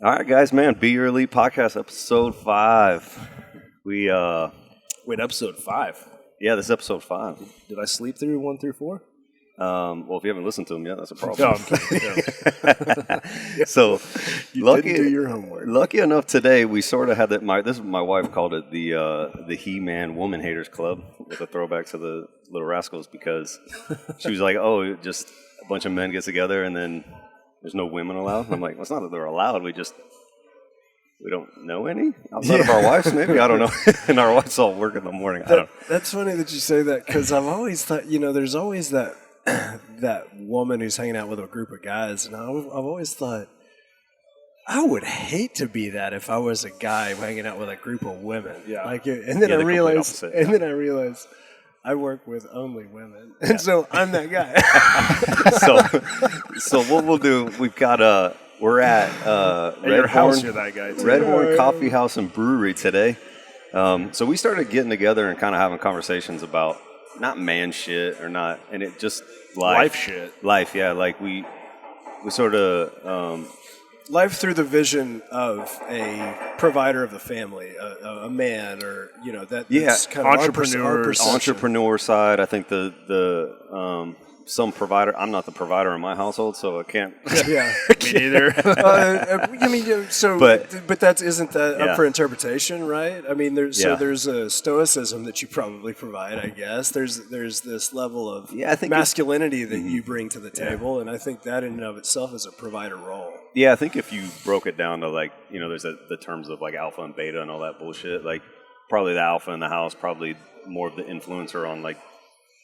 All right, guys, man. Be Your Elite Podcast, episode 5. Wait, episode 5? Yeah, this is episode 5. Did I sleep through 1 through 4? Well, if you haven't listened to them yet, that's a problem. No, I'm kidding. So, You didn't do your homework. Lucky enough today, we sort of had that. My wife called it the He-Man Woman Haters Club, with a throwback to the Little Rascals, because she was like, "Oh, just a bunch of men get together and then there's no women allowed." And I'm like, "Well, it's not that they're allowed. We don't know any outside of our wives. Maybe, I don't know." And our wives all work in the morning. I don't know. That's funny that you say that, because I've always thought, there's always that woman who's hanging out with a group of guys, and I've always thought, I would hate to be that if I was a guy hanging out with a group of women. Yeah. And then I realized I work with only women, and so I'm that guy. So what we'll do, we've got we're at Redhorn. You're that guy too. Redhorn Coffee House and Brewery today. So we started getting together and kind of having conversations about not man shit or not, and it just Life shit. Life, yeah. Like we sort of Life through the vision of a provider of the family, a man, or that's kind of our perception. Entrepreneur side. I think the some provider. I'm not the provider in my household, so I can't. Yeah, me neither. But isn't that Yeah. up for interpretation, right? I mean, there's a stoicism that you probably provide. I guess there's this level of I think masculinity that you bring to the table, and I think that in and of itself is a provider role. Yeah, I think if you broke it down to there's the terms of like alpha and beta and all that bullshit. Like probably the alpha in the house, probably more of the influencer on like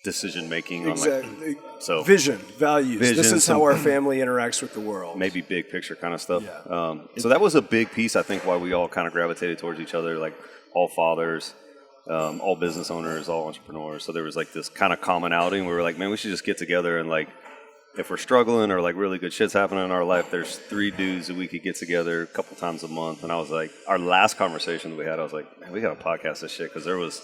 decision making. Exactly. So vision, values. This is how our family interacts with the world. Maybe big picture kind of stuff. Yeah. So that was a big piece, I think, why we all kind of gravitated towards each other, like all fathers, all business owners, all entrepreneurs. So there was like this kind of commonality, and we were like, man, we should just get together and like, if we're struggling or like really good shit's happening in our life, there's 3 dudes that we could get together a couple times a month. And I was like, our last conversation that we had, I was like, man, we got to podcast this shit, because there was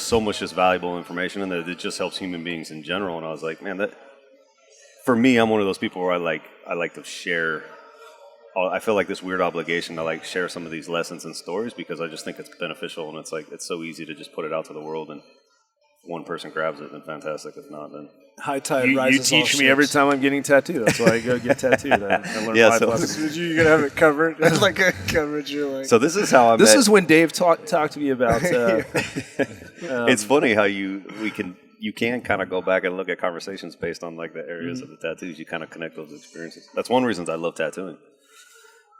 so much just valuable information in there that just helps human beings in general. And I was like, man, that for me, I'm one of those people where I like to share. I feel like this weird obligation to like share some of these lessons and stories, because I just think it's beneficial, and it's like it's so easy to just put it out to the world, and if one person grabs it, then fantastic. If not, then high tide You rises. teach me every time I'm getting tattooed. That's why I go get tattooed. I learn life lessons. You're gonna have it covered, like a coverage. You're like, so this is how I This met. is when Dave talked to me about. It's funny how you can kind of go back and look at conversations based on like the areas of the tattoos. You kind of connect those experiences. That's one reason I love tattooing.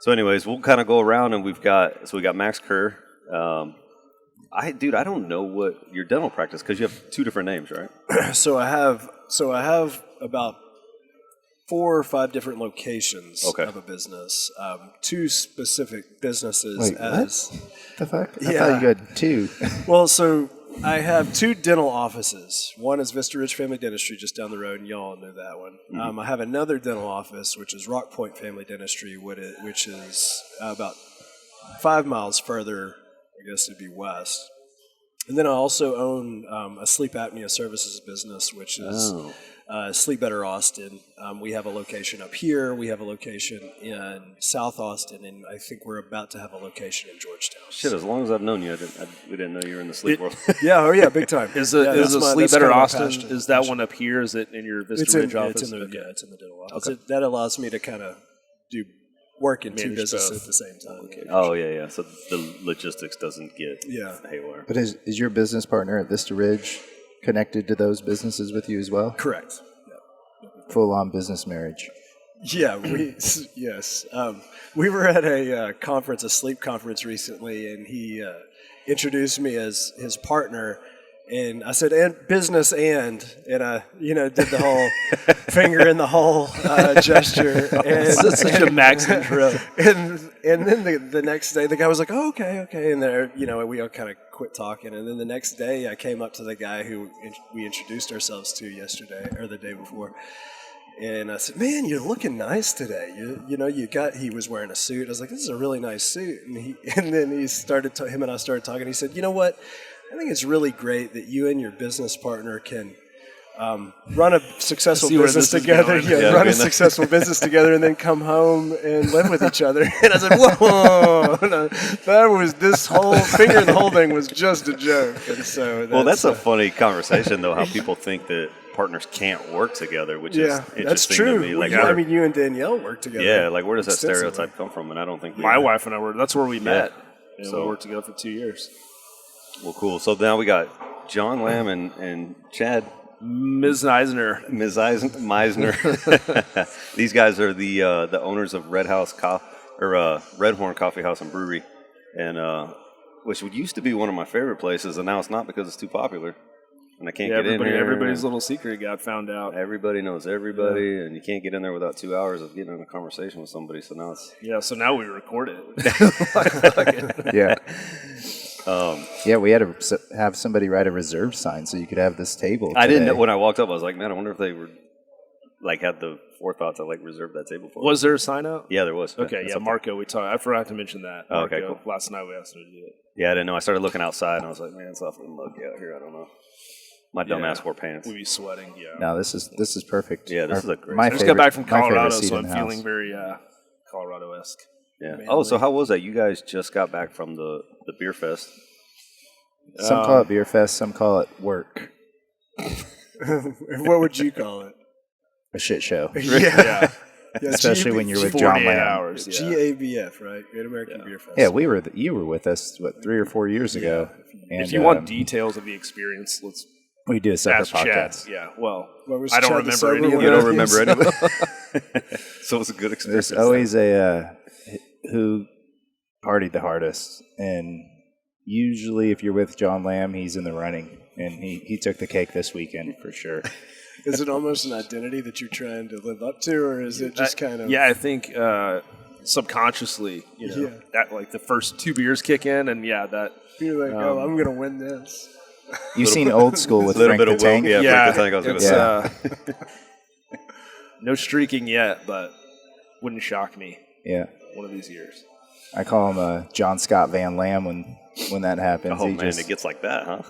So anyways, we'll kind of go around, and we got Max Kerr. I don't know what your dental practice, because you have 2 different names, right? So I have about 4 or 5 different locations of a business. 2 specific businesses. Wait, as what? The fuck? I Yeah. thought you had 2. Well, so I have 2 dental offices. One is Vista Ridge Family Dentistry, just down the road, and y'all know that one. Mm-hmm. I have another dental office, which is Rock Point Family Dentistry, which is about 5 miles further. I guess it'd be west. And then I also own a sleep apnea services business, which is Sleep Better Austin. We have a location up here. We have a location in South Austin, and I think we're about to have a location in Georgetown. Shit, as long as I've known you, we didn't know you were in the sleep world. Yeah, big time. Is the Sleep Better Austin? Is that one up here? Is it in your Vista Ridge office? It's in the dental office. Okay. That allows me to kind of do work in 2 businesses at the same time. Okay. Oh yeah. So the logistics doesn't get haywire. But is your business partner at Vista Ridge connected to those businesses with you as well? Correct. Full-on business marriage. Yeah, yes. We were at a sleep conference recently, and he introduced me as his partner. And I said, and business and I, did the whole finger in the hole gesture. And, That's such a Max intro. And then the next day, the guy was like, oh, okay. And there, we all kind of quit talking. And then the next day, I came up to the guy who we introduced ourselves to yesterday or the day before. And I said, man, you're looking nice today. He was wearing a suit. I was like, this is a really nice suit. And then him and I started talking. He said, you know what? I think it's really great that you and your business partner can run a successful business together, run a successful business together, and then come home and live with each other. And I said, whoa, no, that was this whole finger in the hole thing was just a joke. And so that's a funny conversation, though, how people think that partners can't work together, which is interesting that's true. to me. Like, I mean, you and Danielle work together. Yeah, like where does that stereotype come from? And I don't think my wife and I were. That's where we met. So we worked together for 2 years. Well, cool. So now we got Jon Lamb and Chad. Ms. Misner. These guys are the owners of Redhorn Coffee House and Brewery, and which used to be one of my favorite places, and now it's not because it's too popular, and I can't get in here. Everybody's little secret got found out. Everybody knows everybody, and you can't get in there without 2 hours of getting in a conversation with somebody. So now it's So now we record it. We had to have somebody write a reserve sign so you could have this table today. I didn't know when I walked up. I was like, man, I wonder if they were had the forethought to reserve that table for us. Was there a sign out? Yeah, there was. Okay, Marco, we talked. I forgot to mention that. Marco, okay, cool. Last night we asked him to do it. Yeah, I didn't know. I started looking outside and I was like, man, it's awfully muggy out here. I don't know. My dumb ass wore pants. We'd be sweating. Yeah. No, this is perfect. Yeah, this is a great. I just got back from Colorado, so I'm feeling very Colorado-esque. Yeah. Oh, so how was that? You guys just got back from the beer fest. Some call it beer fest, some call it work. What would you call it? A shit show. Yeah. Especially when you're with Jon Lamb. Hours, GABF, right? Great American Beer Fest. Yeah, you were with us 3 or 4 years ago. And, if you want details of the experience, we do a separate podcast. Chad. Yeah, well, I don't remember any of it. You don't remember any of it? So it was a good experience. There's always a who partied the hardest, and usually if you're with Jon Lamb, he's in the running, and he took the cake this weekend for sure. Is it almost an identity that you're trying to live up to, or is it just kind of... Yeah, I think subconsciously, that the first 2 beers kick in, and that... You're like, I'm going to win this. You've seen Old School with Frank the Tank? Yeah, Frank the Tank, I was going to say. No streaking yet, but wouldn't shock me. Yeah. One of these years. I call him John Scott Van Lamb when that happens. Oh, it gets like that, huh?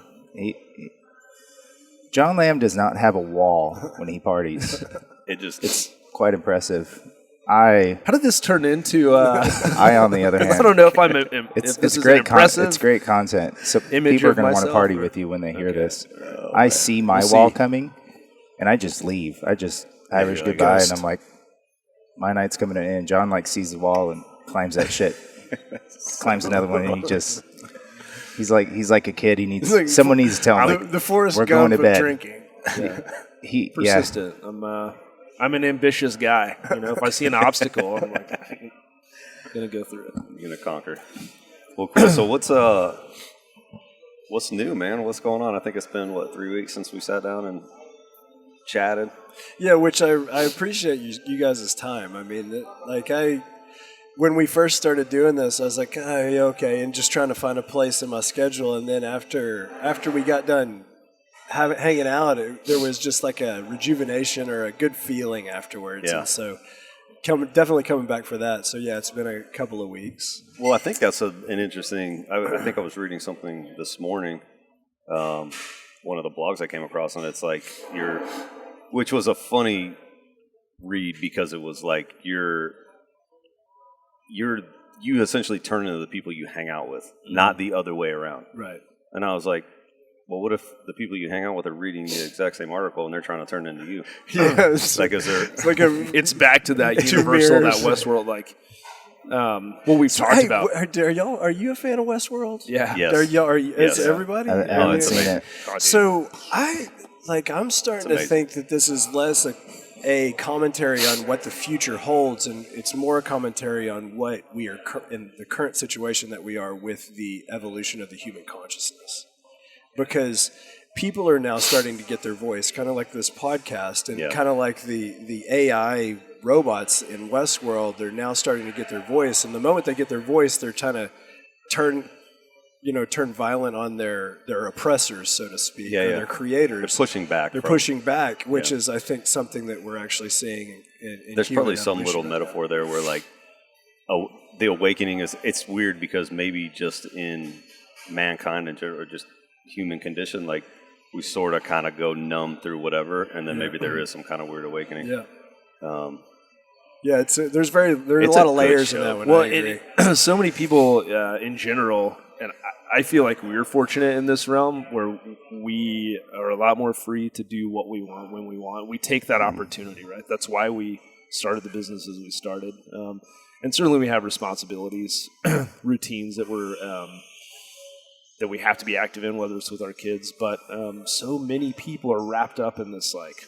Jon Lamb does not have a wall when he parties. It's quite impressive. How did this turn into? I, on the other hand, I don't know if I'm. It's great. It's great content. So people are going to want to party with you when they hear this. I see my wall coming, and I just leave. I just Irish goodbye, and I'm like, my night's coming to an end. John sees the wall and climbs that shit. Climbs another one, and he's like a kid. Someone needs to tell him. The Forrest we're Gump going to bed. Drinking. Persistent. I'm an ambitious guy. If I see an obstacle, I'm like, I'm gonna go through it. I'm gonna conquer. Well, cool. So what's new, man? What's going on? I think it's been 3 weeks since we sat down and chatted. Yeah, which I appreciate you guys' time. I mean, when we first started doing this, I was like, okay, and just trying to find a place in my schedule. And then after we got done hanging out, there was just like a rejuvenation or a good feeling afterwards. Yeah. And so definitely coming back for that. So yeah, it's been a couple of weeks. Well, I think that's an interesting, I think I was reading something this morning, one of the blogs I came across, and it's like which was a funny read because it was like you essentially turn into the people you hang out with, not the other way around. Right. And I was like, well, what if the people you hang out with are reading the exact same article and they're trying to turn into you? Yeah, is there? It's back to that universal, that Westworld, what we've talked about. Are you a fan of Westworld? Yeah. Yes. Is everybody? I haven't seen it. So I'm starting to think that this is less a commentary on what the future holds, and it's more a commentary on what we are in the current situation that we are with the evolution of the human consciousness. Because people are now starting to get their voice, kind of like this podcast, and kind of like the AI robots in Westworld. They're now starting to get their voice, and the moment they get their voice, they're trying to turn violent on their oppressors, so to speak, or their creators. They're pushing back. They're pushing back, which is, I think, something that we're actually seeing in There's probably some little metaphor there where, the awakening is. It's weird because maybe just in mankind or just human condition, we sort of kind of go numb through whatever, and then maybe there is some kind of weird awakening. Yeah. There's a lot of layers in that one. Well, so many people in general, and I feel like we're fortunate in this realm where we are a lot more free to do what we want when we want. We take that opportunity, right? That's why we started the business as we started. And certainly we have responsibilities, routines that we have to be active in, whether it's with our kids. But so many people are wrapped up in this like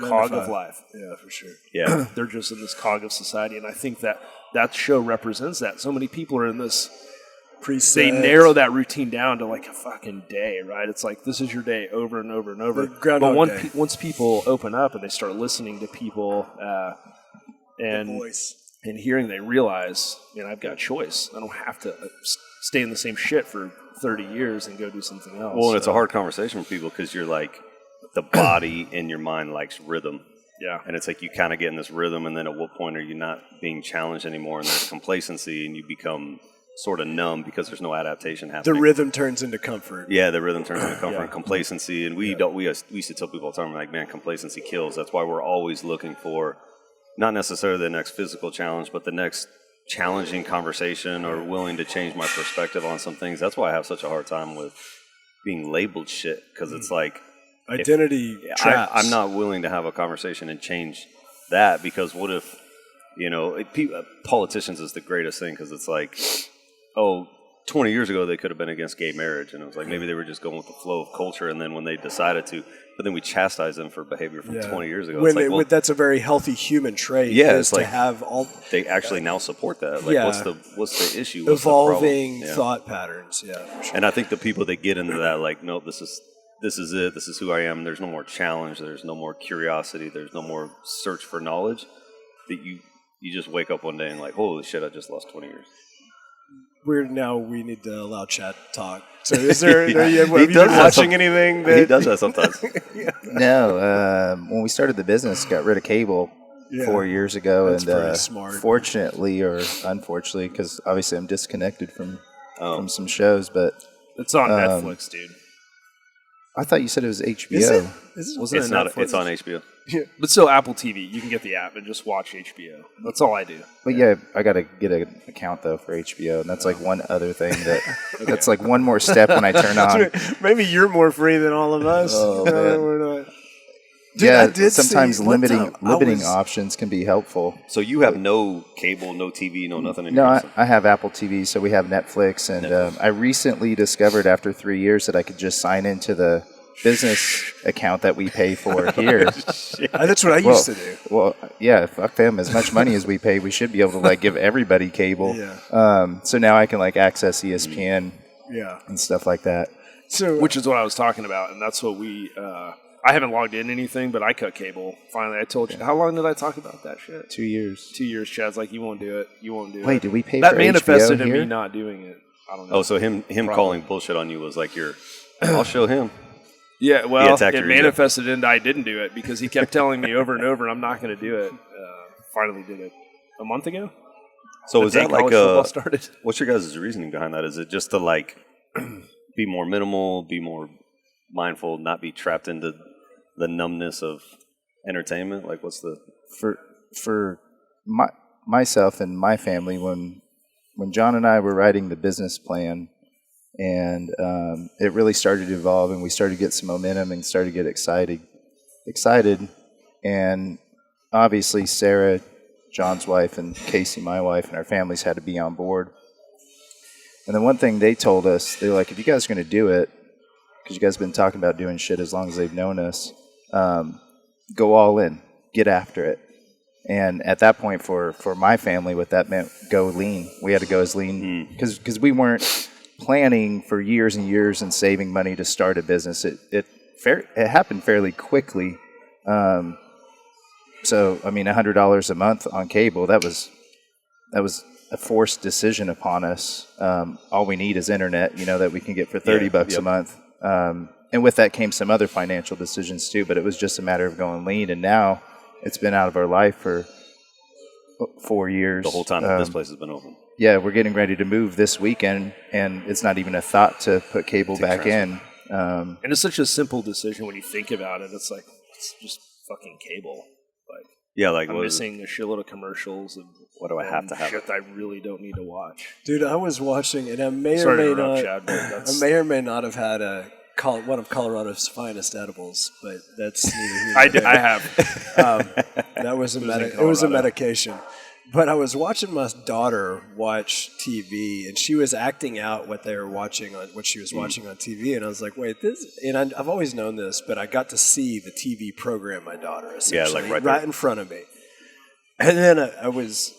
cog of life. Yeah, for sure. Yeah. They're just in this cog of society. And I think that show represents that. So many people are in this preset. They narrow that routine down to like a fucking day, right? It's like, this is your day over and over and over. But once people open up and they start listening to people and hearing, they realize, I've got a choice. I don't have to stay in the same shit for 30 years and go do something else. Well, and it's a hard conversation with people because you're like, the body and your mind likes rhythm. Yeah. And it's like you kind of get in this rhythm, and then at what point are you not being challenged anymore, and there's complacency, and you become sort of numb because there's no adaptation happening. The rhythm turns into comfort. Yeah, the rhythm turns into comfort and complacency. And we used to tell people all the time, like, man, complacency kills. That's why we're always looking for not necessarily the next physical challenge, but the next challenging conversation or willing to change my perspective on some things. That's why I have such a hard time with being labeled shit, because it's like identity traps. I'm not willing to have a conversation and change that, because what if, politicians is the greatest thing, because it's like, 20 years ago they could have been against gay marriage, and it was like maybe they were just going with the flow of culture, and then when they decided to, but then we chastise them for behavior from 20 years ago. That's a very healthy human trait. Yeah, it's to like have all. They actually now support that. Like, what's the issue? What's evolving the problem? thought patterns. Yeah, for sure. And I think the people that get into that, like, nope, this is it. This is who I am. There's no more challenge. There's no more curiosity. There's no more search for knowledge. That you just wake up one day and like, holy shit, I just lost 20 years. We need to allow Chad to talk. So is there? Have you been watching anything? He does that sometimes. No, when we started the business, got rid of cable 4 years ago, that's pretty smart. Fortunately or unfortunately, because obviously I'm disconnected from some shows, but it's on Netflix, dude. I thought you said it was HBO. Is it? It's not. It's on HBO. Yeah. But still, Apple TV. You can get the app and just watch HBO. That's all I do. But I got to get an account though for HBO, and that's like one other thing that's like one more step when I turn on. Maybe you're more free than all of us. Oh, man. We're not. Dude, sometimes limiting options can be helpful. So you have no cable, no TV, no nothing? No, I have Apple TV, so we have Netflix, and I recently discovered after 3 years that I could just sign into the business account that we pay for here. That's what I used to do. Well, yeah, fuck them. As much money as we pay, we should be able to like give everybody cable. Yeah. So now I can like access ESPN and stuff like that. So, which is what I was talking about, and that's what we... I haven't logged in anything, but I cut cable. Finally, I told you. How long did I talk about that shit? 2 years. 2 years, Chad's like, you won't do it. You won't do it. Wait, did we pay that for manifested HBO in here? me not doing it. I don't know. Oh, so him calling bullshit on you was like I'll show him. Yeah, well, it manifested into I didn't do it because he kept telling me over and over, I'm not going to do it. Finally did it a month ago. So is that like football started? What's your guys' reasoning behind that? Is it just to like be more minimal, be more mindful, not be trapped into the numbness of entertainment? Like, what's the for myself and my family when John and I were writing the business plan, and it really started to evolve, and we started to get some momentum and started to get excited, and obviously Sarah, John's wife, and Casey, my wife, and our families had to be on board. And the one thing they told us, they're like, if you guys are going to do it, because you guys have been talking about doing shit as long as they've known us, go all in, get after it. And at that point, for my family, what that meant, go lean. We had to go as lean because we weren't planning for years and years and saving money to start a business. It happened fairly quickly. So I mean, $100 a month on cable, that was a forced decision upon us. All we need is internet, that we can get for $30 a month. And with that came some other financial decisions too, but it was just a matter of going lean. And now it's been out of our life for 4 years. The whole time that this place has been open. Yeah, we're getting ready to move this weekend, and it's not even a thought to put cable back in. And it's such a simple decision when you think about it. It's like, it's just fucking cable. I'm missing a shitload of commercials and what do I have to have? Shit I really don't need to watch. Dude, I was watching, and I may or may not have had one of Colorado's finest edibles, but that's neither here nor there. I have. That was it was a medication. But I was watching my daughter watch TV, and she was acting out what she was watching on TV, and I was like, "Wait, this?" And I've always known this, but I got to see the TV program my daughter essentially right in front of me, and then I was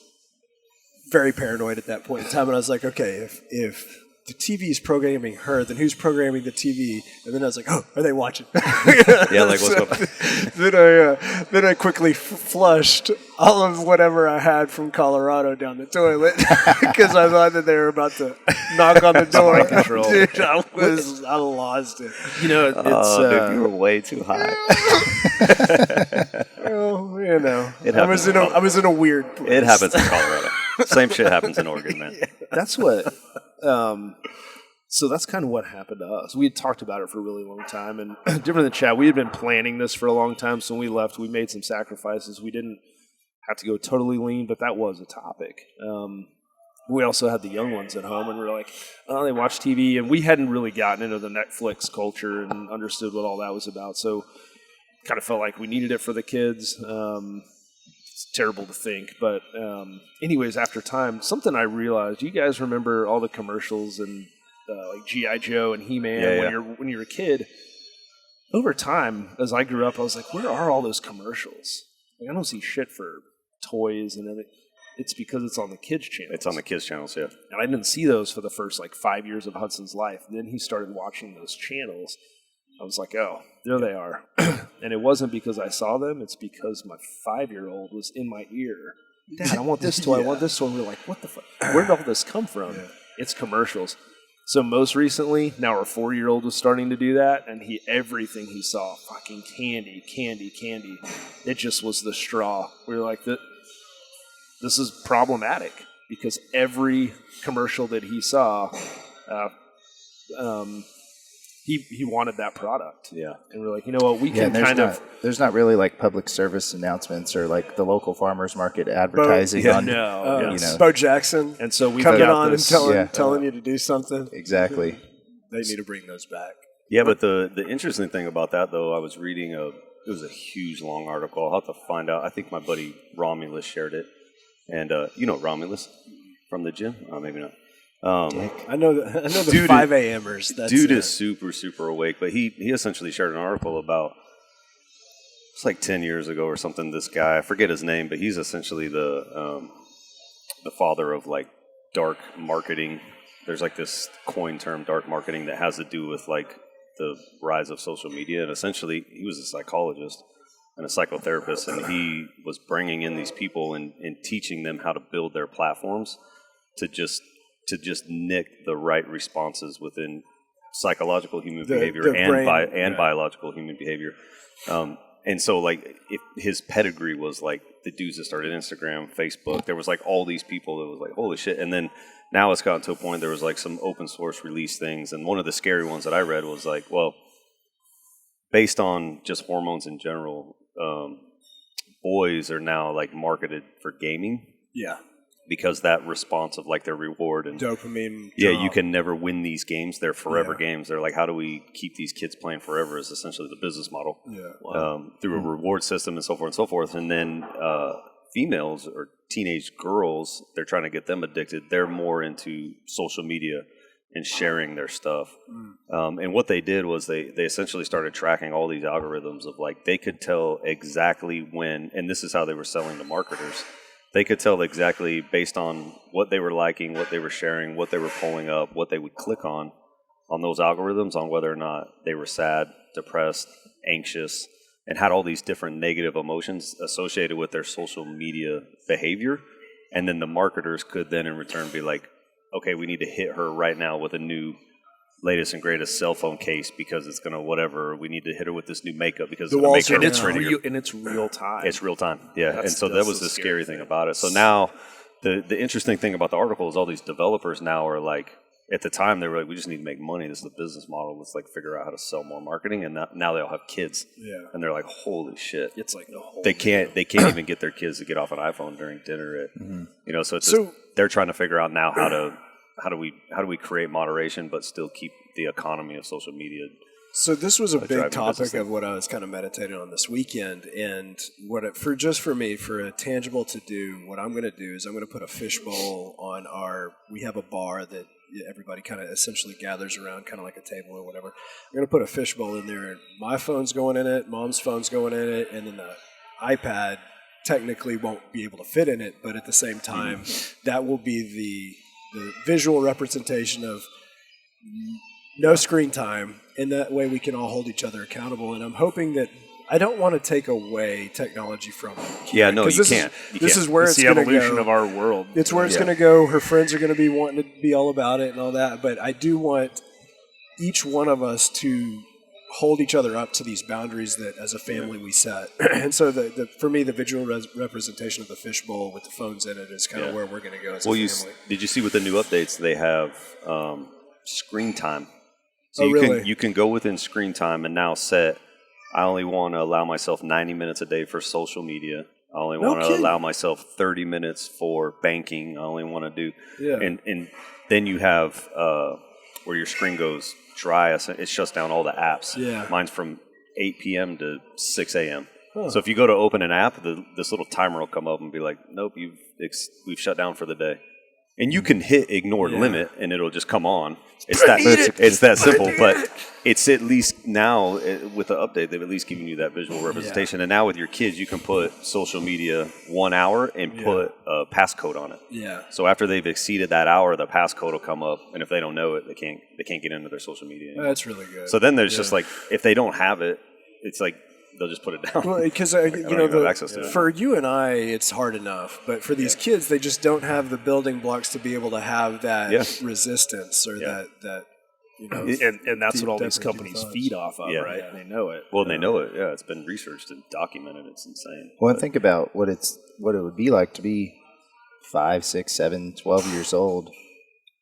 very paranoid at that point in time, and I was like, "Okay, if the TV is programming her, then who's programming the TV?" And then I was like, "Oh, are they watching?" Yeah, like what's going on? Then I quickly flushed all of whatever I had from Colorado down the toilet because I thought that they were about to knock on the door. Dude, I lost it. You know, it's dude, you were way too high. Well, you know, I was in a weird place. It happens in Colorado. Same shit happens in Oregon, man. Yeah. That's what. So that's kind of what happened to us. We had talked about it for a really long time, and different than Chad, we had been planning this for a long time. So when we left, we made some sacrifices. We didn't have to go totally lean, but that was a topic. We also had the young ones at home, and we were like, oh, they watch TV, and we hadn't really gotten into the Netflix culture and understood what all that was about. So kind of felt like we needed it for the kids. It's terrible to think, but anyways, after time, something I realized, you guys remember all the commercials and like G.I. Joe and He-Man when you're a kid. Over time, as I grew up, I was like, where are all those commercials? Like, I don't see shit for toys and everything. It's because it's on the kids' channels. It's on the kids' channels, yeah. And I didn't see those for the first 5 years of Hudson's life. And then he started watching those channels. I was like, oh, there they are. And it wasn't because I saw them. It's because my 5-year-old was in my ear. Dad, I want this toy. I want this toy. And we were like, what the fuck? Where did all this come from? Yeah. It's commercials. So most recently, now our 4-year-old was starting to do that, and everything he saw, fucking candy. It just was the straw. We were like, this is problematic, because every commercial that he saw, he wanted that product. Yeah. And we're like, you know what, we can there's not really like public service announcements or like the local farmers market advertising Bo Jackson. And so we coming on and telling you to do something. Exactly. They need to bring those back. Yeah, but the interesting thing about that, though, I was reading it was a huge, long article. I'll have to find out. I think my buddy Romulus shared it. And you know Romulus from the gym? Maybe not. I know the 5 a.m.ers. Dude is super, super awake, but he essentially shared an article about, it's like 10 years ago or something, this guy, I forget his name, but he's essentially the father of like dark marketing. There's like this coin term, dark marketing, that has to do with like the rise of social media. And essentially he was a psychologist and a psychotherapist, and he was bringing in these people and teaching them how to build their platforms to just nick the right responses within psychological human behavior and biological human behavior. And so, like, if his pedigree was like the dudes that started Instagram, Facebook, there was like all these people that was like, holy shit. And then now it's gotten to a point there was like some open source release things. And one of the scary ones that I read was like, well, based on just hormones in general, boys are now like marketed for gaming. Yeah. Because that response of like their reward and dopamine. Yeah, you can never win these games. They're forever games. They're like, how do we keep these kids playing forever is essentially the business model. Yeah. Through a reward system and so forth and so forth. And then females or teenage girls, they're trying to get them addicted. They're more into social media and sharing their stuff. And what they did was they essentially started tracking all these algorithms of like, they could tell exactly when, and this is how they were selling to marketers. They could tell exactly based on what they were liking, what they were sharing, what they were pulling up, what they would click on those algorithms, on whether or not they were sad, depressed, anxious, and had all these different negative emotions associated with their social media behavior. And then the marketers could then in return be like, okay, we need to hit her right now with a new latest and greatest cell phone case because it's going to whatever. We need to hit her with this new makeup because it's going to make her prettier. And it's real time. It's real time, yeah. And so that was the scary thing about it. So now the interesting thing about the article is all these developers now are like, at the time they were like, we just need to make money. This is the business model. Let's like figure out how to sell more marketing. And now they all have kids. Yeah. And they're like, holy shit. It's like the whole. They can't even get their kids to get off an iPhone during dinner. So it's just, they're trying to figure out now how do we create moderation but still keep the economy of social media. So this was a big topic of what I was kind of meditating on this weekend, and for a tangible to do, what I'm going to do is I'm going to put a fishbowl on we have a bar that everybody kind of essentially gathers around, kind of like a table or whatever. I'm going to put a fishbowl in there. My phone's going in it, Mom's phone's going in it, and then the iPad technically won't be able to fit in it, but at the same time, that will be the visual representation of no screen time, and that way we can all hold each other accountable. And I'm hoping that I don't want to take away technology from them. Yeah, no, you can't. This is where it's the going to evolution go. of our world. It's where it's going to go. Her friends are going to be wanting to be all about it and all that. But I do want each one of us to hold each other up to these boundaries that, as a family, we set. And so, for me, the visual representation of the fishbowl with the phones in it is kind of where we're going to go as a family. Did you see with the new updates they have screen time? So you can go within screen time and now set, I only want to allow myself 90 minutes a day for social media. I only want to allow myself 30 minutes for banking. I only want to do, and then you have where your screen goes dry. It shuts down all the apps. Yeah. Mine's from 8 p.m. to 6 a.m. Huh. So if you go to open an app, this little timer will come up and be like, nope, we've shut down for the day. And you can hit ignore limit, and it'll just come on. It's that simple, but it's at least now with the update they've at least given you that visual representation. And now with your kids, you can put social media 1 hour and put a passcode on it. Yeah. So after they've exceeded that hour, the passcode will come up, and if they don't know it, they can't get into their social media anymore. That's really good. So then there's just like if they don't have it, it's like they'll just put it down. Well, because for you and I, it's hard enough, but for these kids, they just don't have the building blocks to be able to have that resistance or that. And that's what all these companies feed off of, right? Yeah. They know it. Well, they know it. Yeah, it's been researched and documented. It's insane. Well, and think about what it would be like to be 5, 6, 7, 12 years old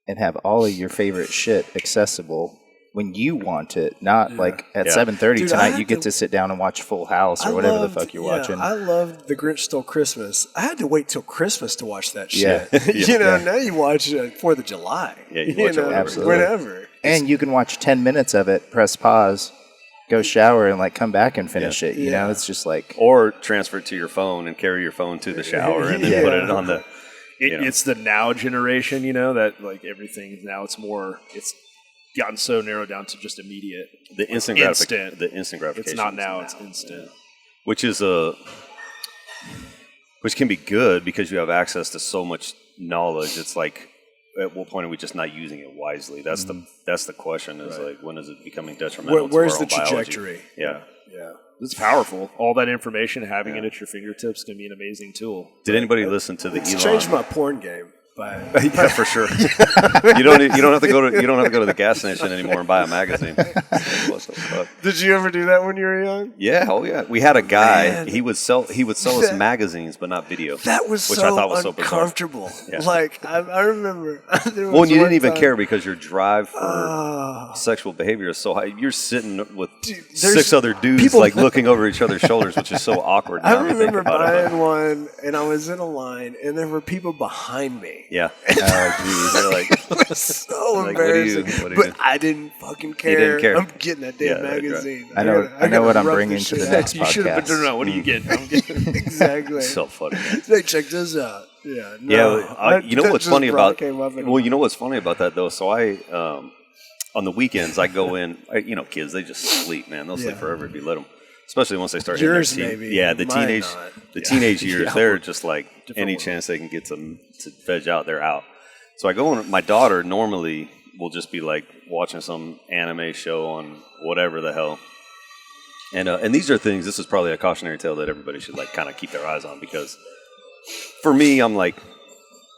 and have all of your favorite shit accessible when you want it, not like at 7:30 tonight you get to sit down and watch Full House or whatever the fuck you're watching. I loved The Grinch Stole Christmas. I had to wait till Christmas to watch that shit. Yeah. Now you watch 4th of July. Yeah, you watch it absolutely. Whenever. And you can watch 10 minutes of it, press pause, go shower, and like come back and finish it. You know, it's just like... Or transfer it to your phone and carry your phone to the shower and then put it on the... It's the now generation, that like everything now it's gotten so narrowed down to just immediate. The instant gratification. It's not now, it's instant. Yeah. Which can be good because you have access to so much knowledge. It's like, at what point are we just not using it wisely? That's the question. Is like, when is it becoming detrimental? Where's to the our trajectory? Biology? Yeah. It's powerful. All that information, having it at your fingertips, can be an amazing tool. Did anybody listen to the Elon? It's changed my porn game. Yeah, for sure. You don't have to go to the gas station anymore and buy a magazine. Did you ever do that when you were young? Yeah, yeah. We had a guy. He would sell us magazines, but not video. That was which so I thought was uncomfortable. So bizarre. Like I remember. Well, and you didn't even care because your drive for sexual behavior is so high. You're sitting with 6 other dudes like looking over each other's shoulders, which is so awkward. I remember buying one, and I was in a line, and there were people behind me. Yeah. Oh, geez. They're like, it was so embarrassing. But I didn't fucking care. You didn't care. I'm getting that damn magazine. I know what I'm bringing to the next podcast. You should have been, what are you getting? Exactly. So funny. Hey, check this out. Yeah. No, you know what's funny about? Well, you know what's funny about that though. So I, on the weekends, I go in. Kids, they just sleep, man. They'll sleep forever if you let them. Especially once they start yours, hitting their maybe. Yeah, the teenage years, they're just like any world. chance they can get to veg out, they're out. So I go in. My daughter normally will just be like watching some anime show on whatever the hell. And these are things. This is probably a cautionary tale that everybody should like kind of keep their eyes on, because for me, I'm like,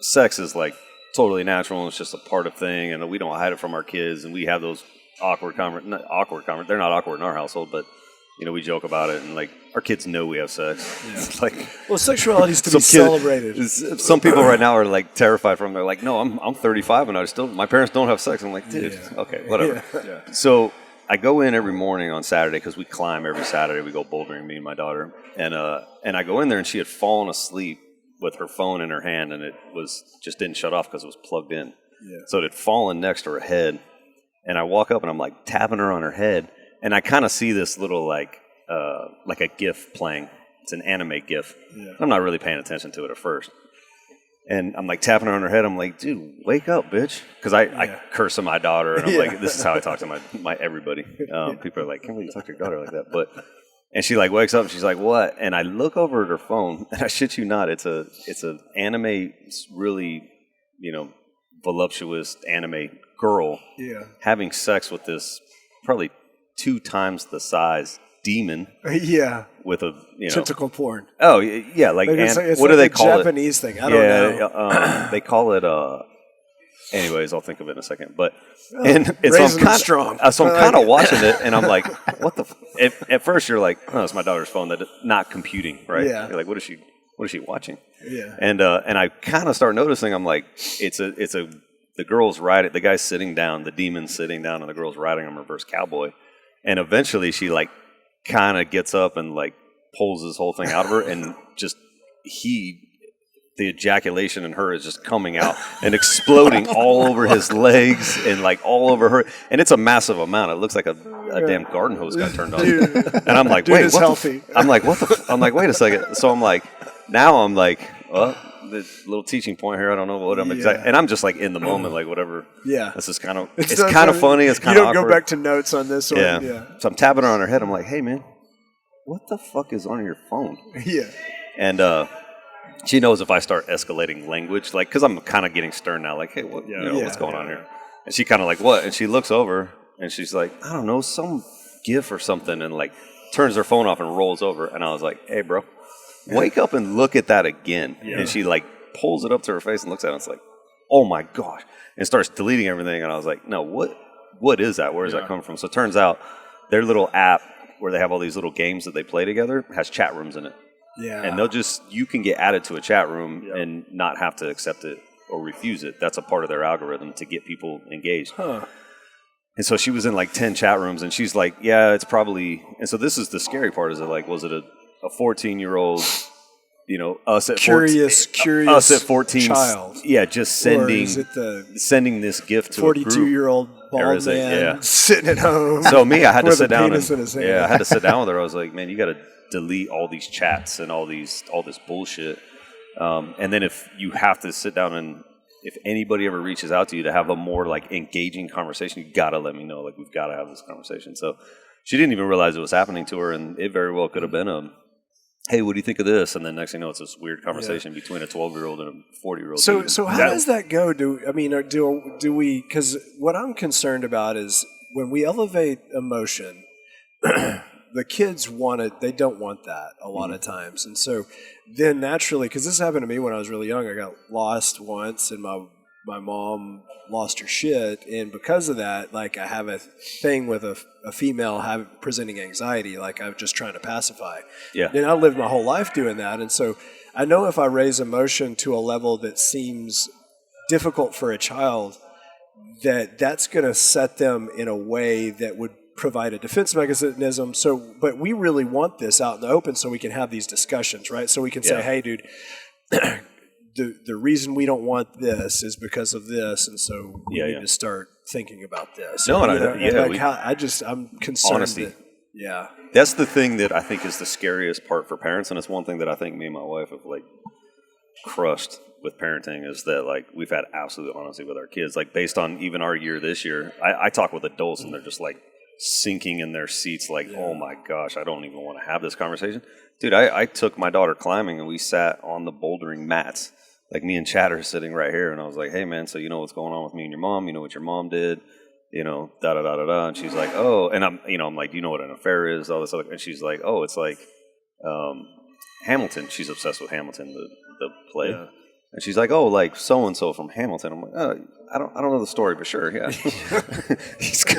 sex is like totally natural and it's just a part of thing, and we don't hide it from our kids, and we have those awkward conversations. They're not awkward in our household, but we joke about it, and like our kids know we have sex. Yeah. It's like, well, sexuality is to be celebrated. Some people right now are like terrified from. They're like, no, I'm 35 and my parents don't have sex. I'm like, dude, okay, whatever. Yeah. So I go in every morning on Saturday because we climb every Saturday. We go bouldering, me and my daughter, and I go in there and she had fallen asleep with her phone in her hand, and it just didn't shut off because it was plugged in. Yeah. So it had fallen next to her head, and I walk up and I'm like tapping her on her head. And I kind of see this little like a GIF playing. It's an anime GIF. Yeah. I'm not really paying attention to it at first. And I'm like tapping her on her head. I'm like, dude, wake up, bitch. Because I curse at my daughter. And I'm like, this is how I talk to my everybody. People are like, can't believe you talk to your daughter like that. And she like wakes up and she's like, what? And I look over at her phone, and I shit you not, it's an anime, really, voluptuous anime girl having sex with this probably 2 times the size demon. Yeah. With a tentacle porn. Oh yeah, like it's what do they call it? Japanese thing. I don't know. They call it. Anyways, I'll think of it in a second. But so I'm kind of watching it, and I'm like, what the? At first, you're like, oh, it's my daughter's phone that's not computing, right? Yeah. You're like, what is she watching? Yeah. And I kind of start noticing. I'm like, the girl's riding. The guy's sitting down. The demon's sitting down, and the girl's riding on reverse cowboy. And eventually she like kind of gets up and like pulls this whole thing out of her, and just the ejaculation in her is just coming out and exploding all over his legs and like all over her, and it's a massive amount. It looks like a damn garden hose got turned on. And I'm like, wait, I'm like, I'm like, wait a second. So I'm like, well, the little teaching point here. I don't know what I'm exactly, and I'm just like in the moment, like whatever. Yeah, this is kind of it's kind of funny. It's kind of awkward. You don't go back to notes on this one. Yeah. So I'm tapping her on her head. I'm like, hey man, what the fuck is on your phone? Yeah. And she knows if I start escalating language, like, because I'm kind of getting stern now, like, hey, what's going on here? And she kind of like, what? And she looks over and she's like, I don't know, some GIF or something, and like turns her phone off and rolls over. And I was like, hey bro, wake up and look at that again. Yeah. And she like pulls it up to her face and looks at it, and it's like, oh my gosh, and starts deleting everything. And I was like, no, what is that? Where does that come from? So it turns out their little app where they have all these little games that they play together has chat rooms in it. Yeah. And you can get added to a chat room and not have to accept it or refuse it. That's a part of their algorithm to get people engaged. Huh. And so she was in like 10 chat rooms, and she's like, yeah, it's probably, and so this is the scary part, is it like, was it a 14-year-old, us at curious us at 14 child? Yeah, just sending this gift to 42-year-old bald man sitting at home. So me, I had to sit down I had to sit down with her. I was like, man, you got to delete all these chats and all this bullshit. And then if you have to sit down, and if anybody ever reaches out to you to have a more like engaging conversation, you got to let me know. Like, we've got to have this conversation. So she didn't even realize it was happening to her, and it very well could have been hey, what do you think of this? And then next thing you know, it's this weird conversation between a 12-year-old and a 40-year-old. So how does that go? Do we? Because what I'm concerned about is when we elevate emotion, the kids they don't want that a lot of times. And so then naturally, because this happened to me when I was really young, I got lost once, and my mom lost her shit, and because of that, like, I have a thing with a female presenting anxiety, like I'm just trying to pacify. Yeah. And I lived my whole life doing that, and so I know if I raise emotion to a level that seems difficult for a child, that's going to set them in a way that would provide a defense mechanism. So, but we really want this out in the open so we can have these discussions, right? So we can say, hey, dude, the reason we don't want this is because of this, and so we need to start thinking about this. No, I'm concerned. Honesty. That's the thing that I think is the scariest part for parents, and it's one thing that I think me and my wife have like crushed with parenting, is that like we've had absolute honesty with our kids. Like, based on even our year this year, I talk with adults and they're just like sinking in their seats, like, oh my gosh, I don't even want to have this conversation. Dude, I took my daughter climbing, and we sat on the bouldering mats. Like, me and Chad are sitting right here, and I was like, hey man, so you know what's going on with me and your mom? You know what your mom did? Da-da-da-da-da. And she's like, oh, and I'm like, you know what an affair is? All this other, and she's like, oh, it's like Hamilton. She's obsessed with Hamilton, the play. Yeah. And she's like, oh, like so-and-so from Hamilton. I'm like, oh, I don't know the story, but sure, yeah.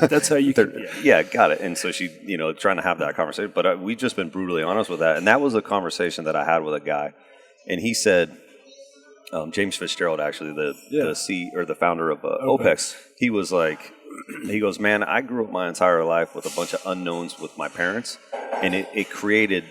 That's how you can. Yeah, got it. And so she, trying to have that conversation. But we've just been brutally honest with that. And that was a conversation that I had with a guy. And he said, James Fitzgerald, actually, the founder of OPEX, he was like, he goes, man, I grew up my entire life with a bunch of unknowns with my parents. And it created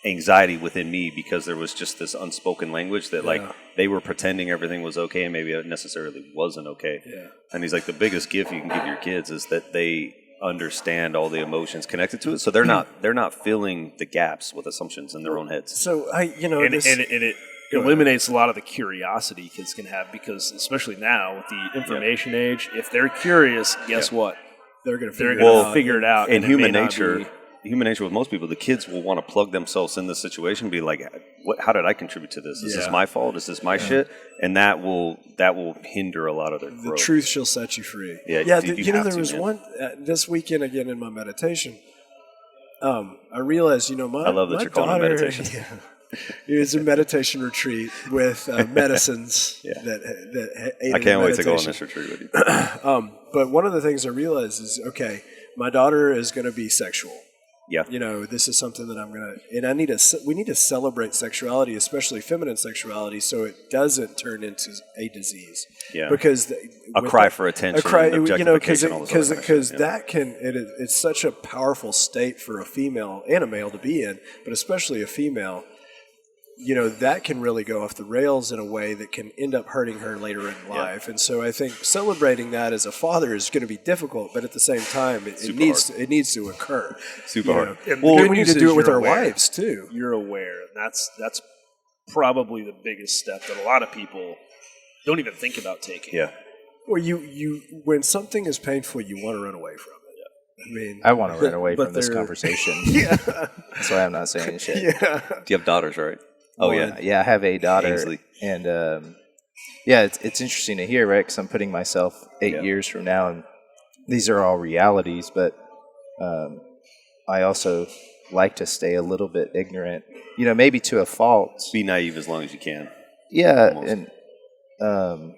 anxiety within me because there was just this unspoken language that like they were pretending everything was okay and maybe it necessarily wasn't okay. Yeah. And he's like, the biggest gift you can give your kids is that they understand all the emotions connected to it, so they're not filling the gaps with assumptions in their own heads. So it eliminates a lot of the curiosity kids can have, because especially now with the information age, if they're curious, guess what? They're going to figure it out. In human nature with most people, the kids will want to plug themselves in the situation and be like, how did I contribute to this? Is this my fault? Is this my shit? And that will hinder a lot of their growth. The truth shall set you free. Yeah, there was one this weekend again in my meditation. I realized, I love that you're calling it meditation. It was a meditation retreat with medicines that aided I can't wait to meditation. go on this retreat with you. But one of the things I realized is, okay, my daughter is going to be sexual. Yeah. This is something that I'm going to, and we need to celebrate sexuality, especially feminine sexuality, so it doesn't turn into a disease. Yeah. Because a cry for attention, because it's such a powerful state for a female and a male to be in, but especially a female. That can really go off the rails in a way that can end up hurting her later in life. And so I think celebrating that as a father is going to be difficult, but at the same time, it needs to occur. Super hard. Well, we need to do it with our wives too. You're aware, and that's probably the biggest step that a lot of people don't even think about taking. Yeah. Well, you when something is painful, you want to run away from it. I want to run away from this conversation. That's why I'm not saying shit. Yeah. Do you have daughters, right? Oh, yeah. I have a daughter. Ainsley. And, it's interesting to hear, right? Because I'm putting myself 8 years from now, and these are all realities, but I also like to stay a little bit ignorant, maybe to a fault. Be naive as long as you can. Yeah, almost. And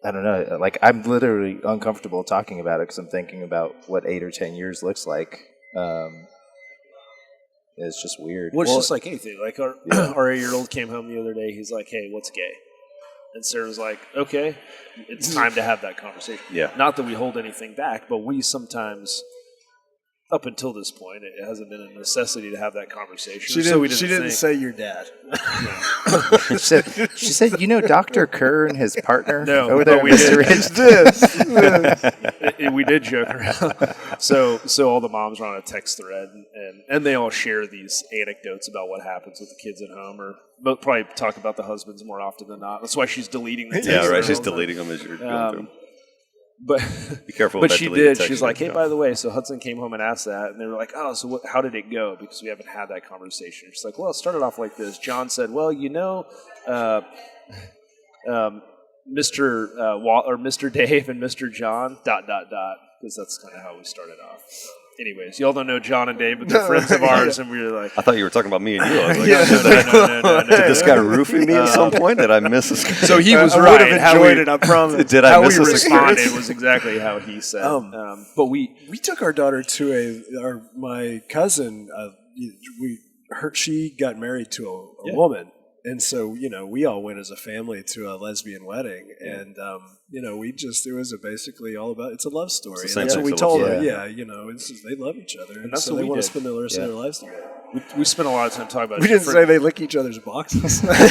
I don't know. Like, I'm literally uncomfortable talking about it because I'm thinking about what 8 or 10 years looks like. It's just weird. Well, it's just like anything. Like our 8-year-old came home the other day. He's like, "Hey, what's gay?" And Sarah's like, "Okay, it's time to have that conversation." Yeah. Not that we hold anything back, but we sometimes, up until this point, it hasn't been a necessity to have that conversation. She didn't say your dad. she said, Dr. Kerr and his partner over there. We Vista Ridge. We did joke around. So all the moms are on a text thread, and they all share these anecdotes about what happens with the kids at home, or but probably talk about the husbands more often than not. That's why she's deleting the text. Yeah, right. She's deleting them as you're going through. But be careful. But she did. She's like, "Hey, by the way, so Hudson came home and asked that," and they were like, "Oh, so how did it go?" Because we haven't had that conversation. She's like, "Well, it started off like this. John said, well, Mr. Dave and Mr. John ... because that's kind of how we started off." Anyways, y'all don't know John and Dave, but they're friends of ours, and we were like... I thought you were talking about me and you. I was like, no. Did this guy roofie me at some point? Did I miss this? So he was right. I would have enjoyed it, I promise. Did I miss this? How we responded was exactly how he said. But we took our daughter to my cousin. She got married to a woman. And so, we all went as a family to a lesbian wedding, and it was basically all about. It's a love story. And that's what we told her. Yeah, they love each other, and that's so they want to spend the rest of their lives together. We spent a lot of time talking about. We didn't say they lick each other's boxes. They're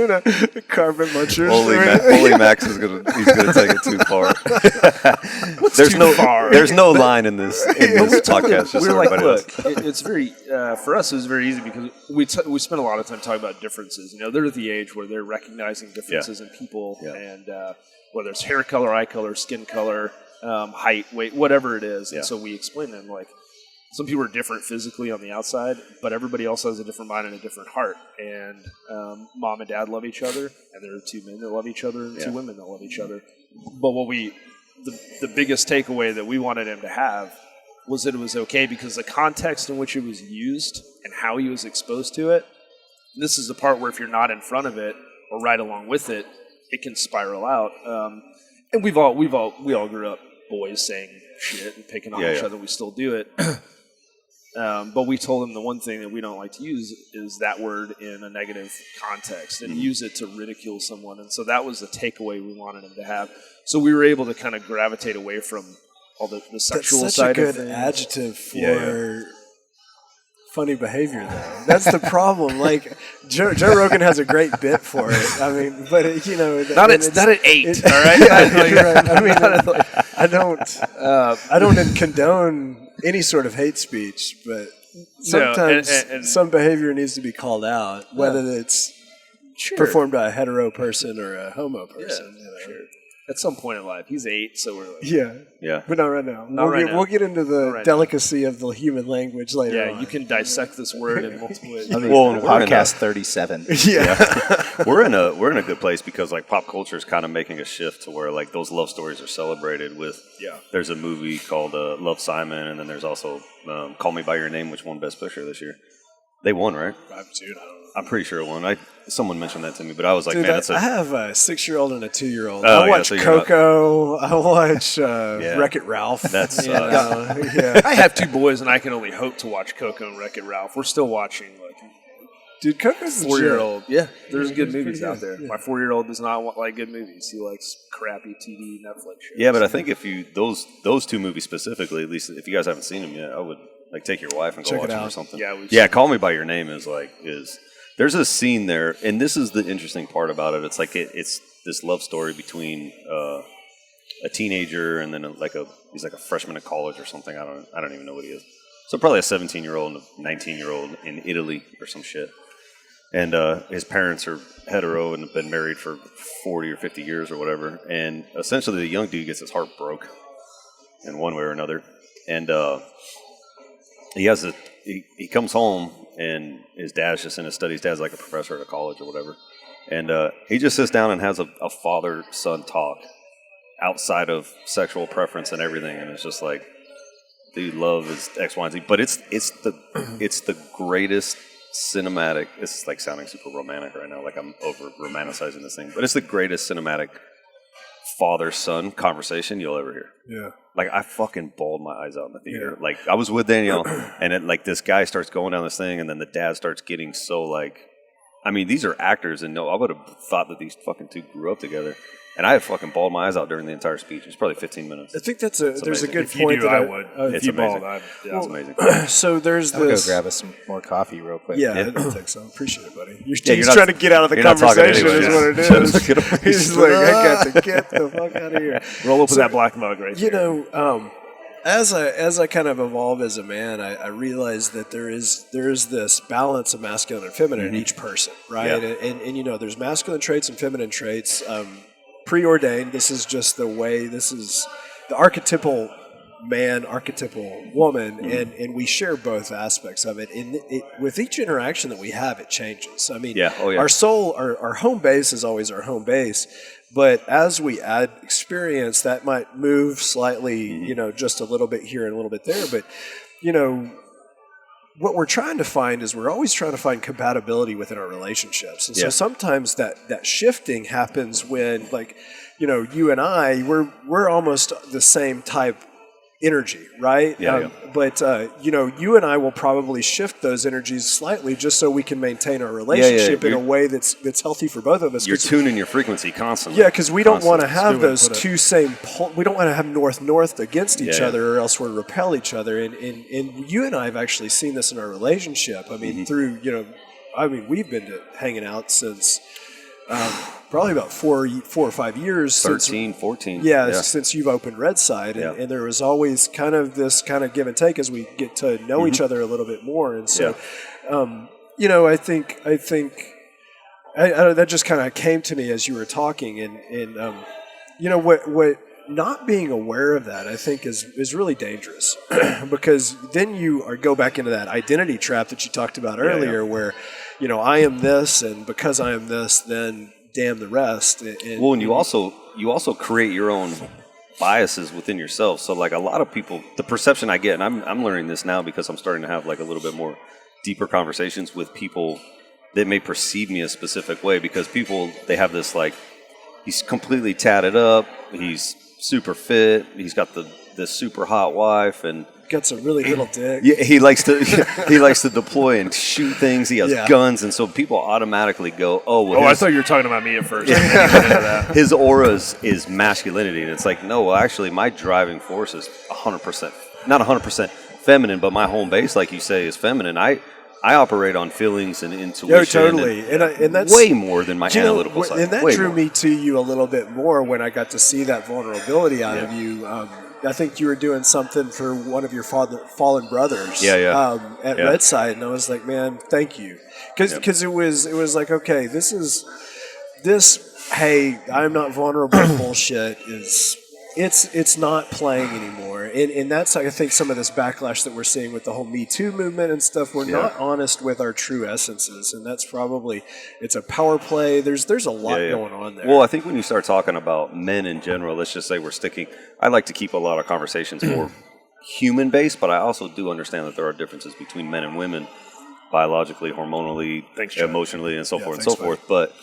not carpet munchers. Holy Max is gonna take it too far. There's no line in this podcast. Just we're like, look, it's very for us. It was very easy because we spent a lot of time talking about differences. They're at the age where they're recognizing differences in people, and whether it's hair color, eye color, skin color, height, weight, whatever it is. And so we explain to them like. Some people are different physically on the outside, but everybody else has a different mind and a different heart. And mom and dad love each other, and there are 2 men that love each other and 2 women that love each other. But the biggest takeaway that we wanted him to have was that it was okay because the context in which it was used and how he was exposed to it This is the part where if you're not in front of it or right along with it, it can spiral out. And we all grew up boys saying shit and picking on each other. We still do it. But we told him the one thing that we don't like to use is that word in a negative context and use it to ridicule someone. And so that was the takeaway we wanted him to have. So we were able to kind of gravitate away from all the sexual side of things. That's such a good adjective for funny behavior, though. That's the problem. Like, Joe Rogan has a great bit for it. I mean, but, not at 8, all right? Right. I mean, I don't condone any sort of hate speech, but sometimes some behavior needs to be called out, whether it's performed by a hetero person or a homo person. Sure. At some point in life. He's 8, so we're like... Yeah. But not right now. We'll get into the delicacy of the human language later on. Yeah, you can dissect this word in multiple ways. Podcast 37. We're in a good place because like pop culture is kind of making a shift to where like those love stories are celebrated with... There's a movie called Love, Simon, and then there's also Call Me By Your Name, which won Best Picture this year. They won, right? I'm pretty sure it won. Someone mentioned that to me, but I was like, man, I have a 6-year-old and a 2-year-old. I watch Coco. I watch Wreck-It Ralph. That's I have 2 boys, and I can only hope to watch Coco and Wreck-It Ralph. We're still watching. Dude, Coco's 4-year-old. Yeah, there's good movies out there. Yeah. My 4-year-old does not like good movies. He likes crappy TV Netflix shows. Yeah, but I think if you those 2 movies specifically, at least if you guys haven't seen them yet, I would like take your wife and go watch them or something. Yeah, Call Me By Your Name is there's a scene there, and this is the interesting part about it. It's like it's this love story between a teenager and then he's like a freshman in college or something. I don't even know what he is. So probably a 17-year-old and a 19-year-old in Italy or some shit. And his parents are hetero and have been married for 40 or 50 years or whatever. And essentially the young dude gets his heart broke in one way or another. And he comes home and his dad's just in his studies. His dad's like a professor at a college or whatever. And he just sits down and has a father-son talk outside of sexual preference and everything. And it's just like, dude, love is X, Y, and Z. But it's the greatest cinematic. It's like sounding super romantic right now, like I'm over romanticizing this thing. But it's the greatest cinematic father-son conversation you'll ever hear. Yeah. Like I fucking bawled my eyes out in the theater. Yeah. Like I was with Danielle, and this guy starts going down this thing, and then the dad starts getting so like, I mean, these are actors, and I would have thought that these fucking 2 grew up together. And I had fucking bawled my eyes out during the entire speech. It was probably 15 minutes. I think there's a good if point. I would. It's amazing. It's amazing. So there's I'll go grab us some more coffee real quick. Yeah, I don't think so. Appreciate it, buddy. You're trying to get out of the conversation is what it is. He's like, I got to get the fuck out of here. Roll up with that black mug right there. As I kind of evolve as a man, I realize that there is this balance of masculine and feminine in each person, right? Yeah. And there's masculine traits and feminine traits. Preordained. This is just the way. This is the archetypal man, archetypal woman, and we share both aspects of it. And with each interaction that we have, it changes. I mean, our soul, our home base is always our home base. But as we add experience, that might move slightly, just a little bit here and a little bit there. But, what we're trying to find is we're always trying to find compatibility within our relationships. And so sometimes that shifting happens when, like, you and I, we're almost the same type energy, right? But you and I will probably shift those energies slightly just so we can maintain our relationship in a way that's healthy for both of us. You're tuning your frequency constantly. Yeah, because we don't want to have those two same we don't want to have north against each other, or else we'll repel each other. And you and I have actually seen this in our relationship. I mean, through we've been hanging out since probably about 4 or 5 years. 13, 14. Since you've opened Red Side. And there was always kind of this kind of give and take as we get to know each other a little bit more. And so, I think that just kind of came to me as you were talking. And what not being aware of that, I think, is really dangerous because then you go back into that identity trap that you talked about earlier where, I am this, and because I am this, then damn the rest. And you also create your own biases within yourself. So like a lot of people, the perception I get, and I'm learning this now because I'm starting to have like a little bit more deeper conversations with people that may perceive me a specific way, because people, they have this like, he's completely tatted up, he's super fit, he's got the super hot wife, and got some really little dick. Yeah, he likes to deploy and shoot things. He has guns, and so people automatically go, "Oh, well." I thought you were talking about me at first. His aura is masculinity, and it's like, no, well, actually, my driving force is 100%, not 100% feminine, but my home base, like you say, is feminine. I operate on feelings and intuition. Yeah, totally, and that's way more than my analytical side. And that way drew more. Me to you a little bit more when I got to see that vulnerability out of you. I think you were doing something for one of your fallen brothers. At Redside, and I was like, man, thank you, because it was like, okay, this. Hey, I'm not vulnerable. Bullshit is. It's not playing anymore, and that's, I think, some of this backlash that we're seeing with the whole Me Too movement and stuff. We're not honest with our true essences, and that's probably, it's a power play. There's a lot going on there. Well, I think when you start talking about men in general, let's just say I like to keep a lot of conversations more human based, but I also do understand that there are differences between men and women, biologically, hormonally, emotionally, and so forth and so forth. But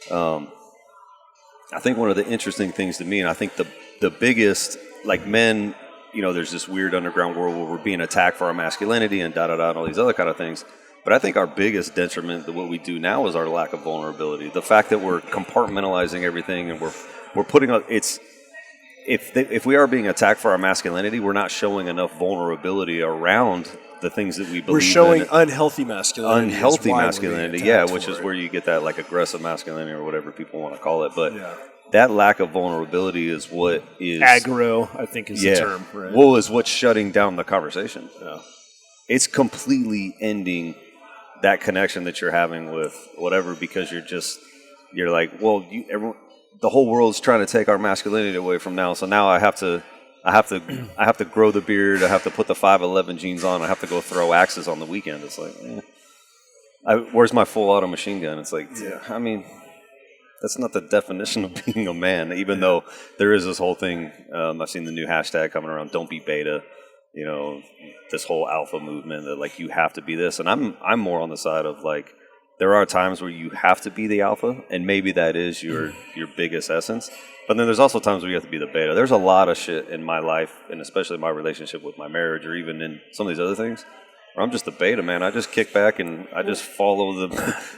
I think one of the interesting things to me, and I think the biggest, like, men, there's this weird underground world where we're being attacked for our masculinity and and all these other kind of things. But I think our biggest detriment to what we do now is our lack of vulnerability. The fact that we're compartmentalizing everything, and we're putting on, if we are being attacked for our masculinity, we're not showing enough vulnerability around the things that we believe in. We're showing unhealthy masculinity. Unhealthy masculinity, which is where you get that, like, aggressive masculinity or whatever people want to call it. But that lack of vulnerability is what is... Aggro, I think, is the term. Right? Well, is what's shutting down the conversation. Yeah. It's completely ending that connection that you're having with whatever, because you're like, well, the whole world's trying to take our masculinity away from now, so now I have to grow the beard, I have to put the 5'11" jeans on, I have to go throw axes on the weekend. It's like, where's my full auto machine gun? It's like, I mean... That's not the definition of being a man, even though there is this whole thing. I've seen the new hashtag coming around, don't be beta, this whole alpha movement that, like, you have to be this. And I'm more on the side of, like, there are times where you have to be the alpha, and maybe that is your biggest essence. But then there's also times where you have to be the beta. There's a lot of shit in my life, and especially my relationship with my marriage, or even in some of these other things, where I'm just the beta, man. I just kick back and I just follow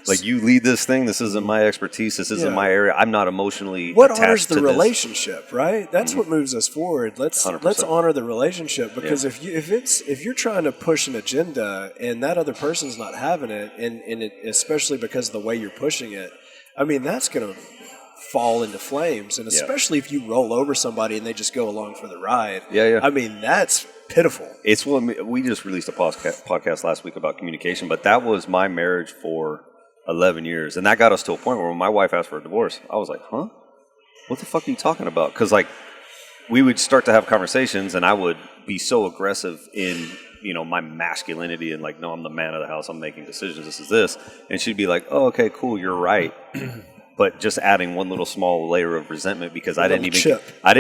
like, you lead this thing. This isn't my expertise. This isn't my area. I'm not emotionally what attached honors the to relationship, right? That's what moves us forward. Let's 100%. Honor the relationship, because if you're trying to push an agenda and that other person's not having it, and especially because of the way you're pushing it, I mean, that's going to fall into flames, and especially if you roll over somebody and they just go along for the ride. I mean, that's pitiful. It's what we just released a podcast last week about communication, but that was my marriage for 11 years, and that got us to a point where when my wife asked for a divorce, I was like, huh? What the fuck are you talking about? Because, like, we would start to have conversations, and I would be so aggressive in, my masculinity, and, like, no, I'm the man of the house, I'm making decisions, this is this, and she'd be like, oh, okay, cool, you're right. But just adding one little small layer of resentment because I didn't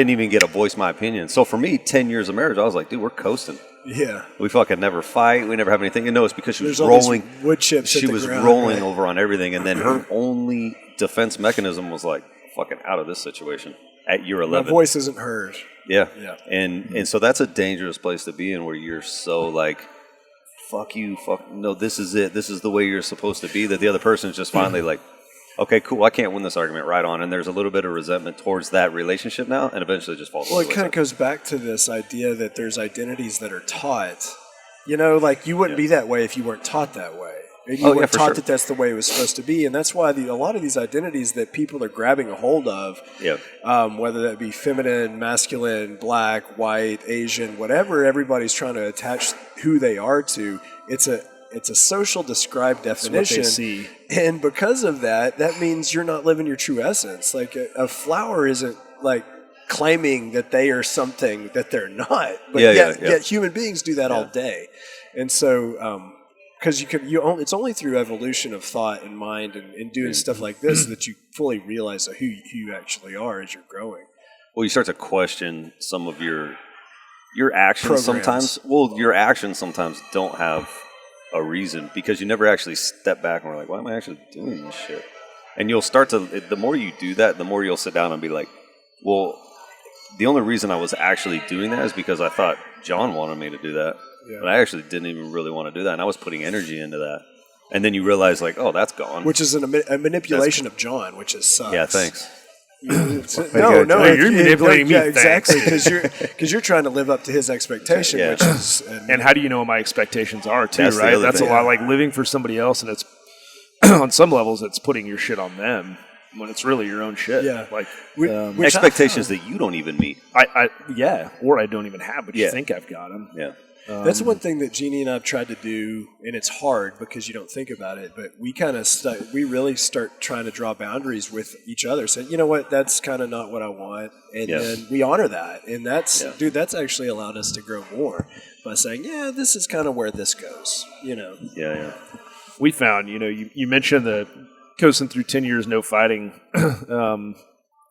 even get to voice my opinion. So for me, 10 years of marriage, I was like, dude, we're coasting. Yeah. We fucking never fight. We never have anything. And no, it's because she was rolling. Wood chips. She was rolling over on everything. And then her only defense mechanism was like, fucking out of this situation at year 11. My voice isn't heard. Yeah. And so that's a dangerous place to be in, where you're so like, fuck you, no, this is it. This is the way you're supposed to be, that the other person is just finally like, okay, cool, I can't win this argument, right on. And there's a little bit of resentment towards that relationship now, and eventually just falls. Well, it kind of goes back to this idea that there's identities that are taught. Like, you wouldn't be that way if you weren't taught that way. And you weren't taught that that's the way it was supposed to be. And that's why a lot of these identities that people are grabbing a hold of, whether that be feminine, masculine, black, white, Asian, whatever, everybody's trying to attach who they are to. It's a social described definition. That's what they see. And because of that, that means you're not living your true essence. Like, a flower isn't, like, claiming that they are something that they're not. But yet human beings do that all day. And so, because it's only through evolution of thought and mind and doing stuff like this that you fully realize who you actually are as you're growing. Well, you start to question some of your actions Programs. sometimes. Well, your actions sometimes don't have a reason, because you never actually step back and we're like, why am I actually doing this shit? And you'll start to, the more you do that, the more you'll sit down and be like, well, the only reason I was actually doing that is because I thought Jon wanted me to do that. Yeah. But I actually didn't even really want to do that. And I was putting energy into that. And then you realize, like, oh, that's gone. Which is a manipulation of Jon, which is sucks. Yeah, thanks. No, you're manipulating me. Yeah, exactly, because you're trying to live up to his expectation, which is. And how do you know what my expectations are, too, right? That's a lot like living for somebody else, and it's on some levels, it's putting your shit on them when it's really your own shit. Yeah, like expectations that you don't even meet. Or I don't even have, but you think I've got them. Yeah. That's one thing that Jeannie and I have tried to do, and it's hard because you don't think about it, but we kind of we really start trying to draw boundaries with each other. Say, you know what, that's kind of not what I want, and then we honor that, and that's that's actually allowed us to grow more by saying, yeah, this is kind of where this goes, you know. Yeah. We found, you mentioned the coasting through 10 years no fighting.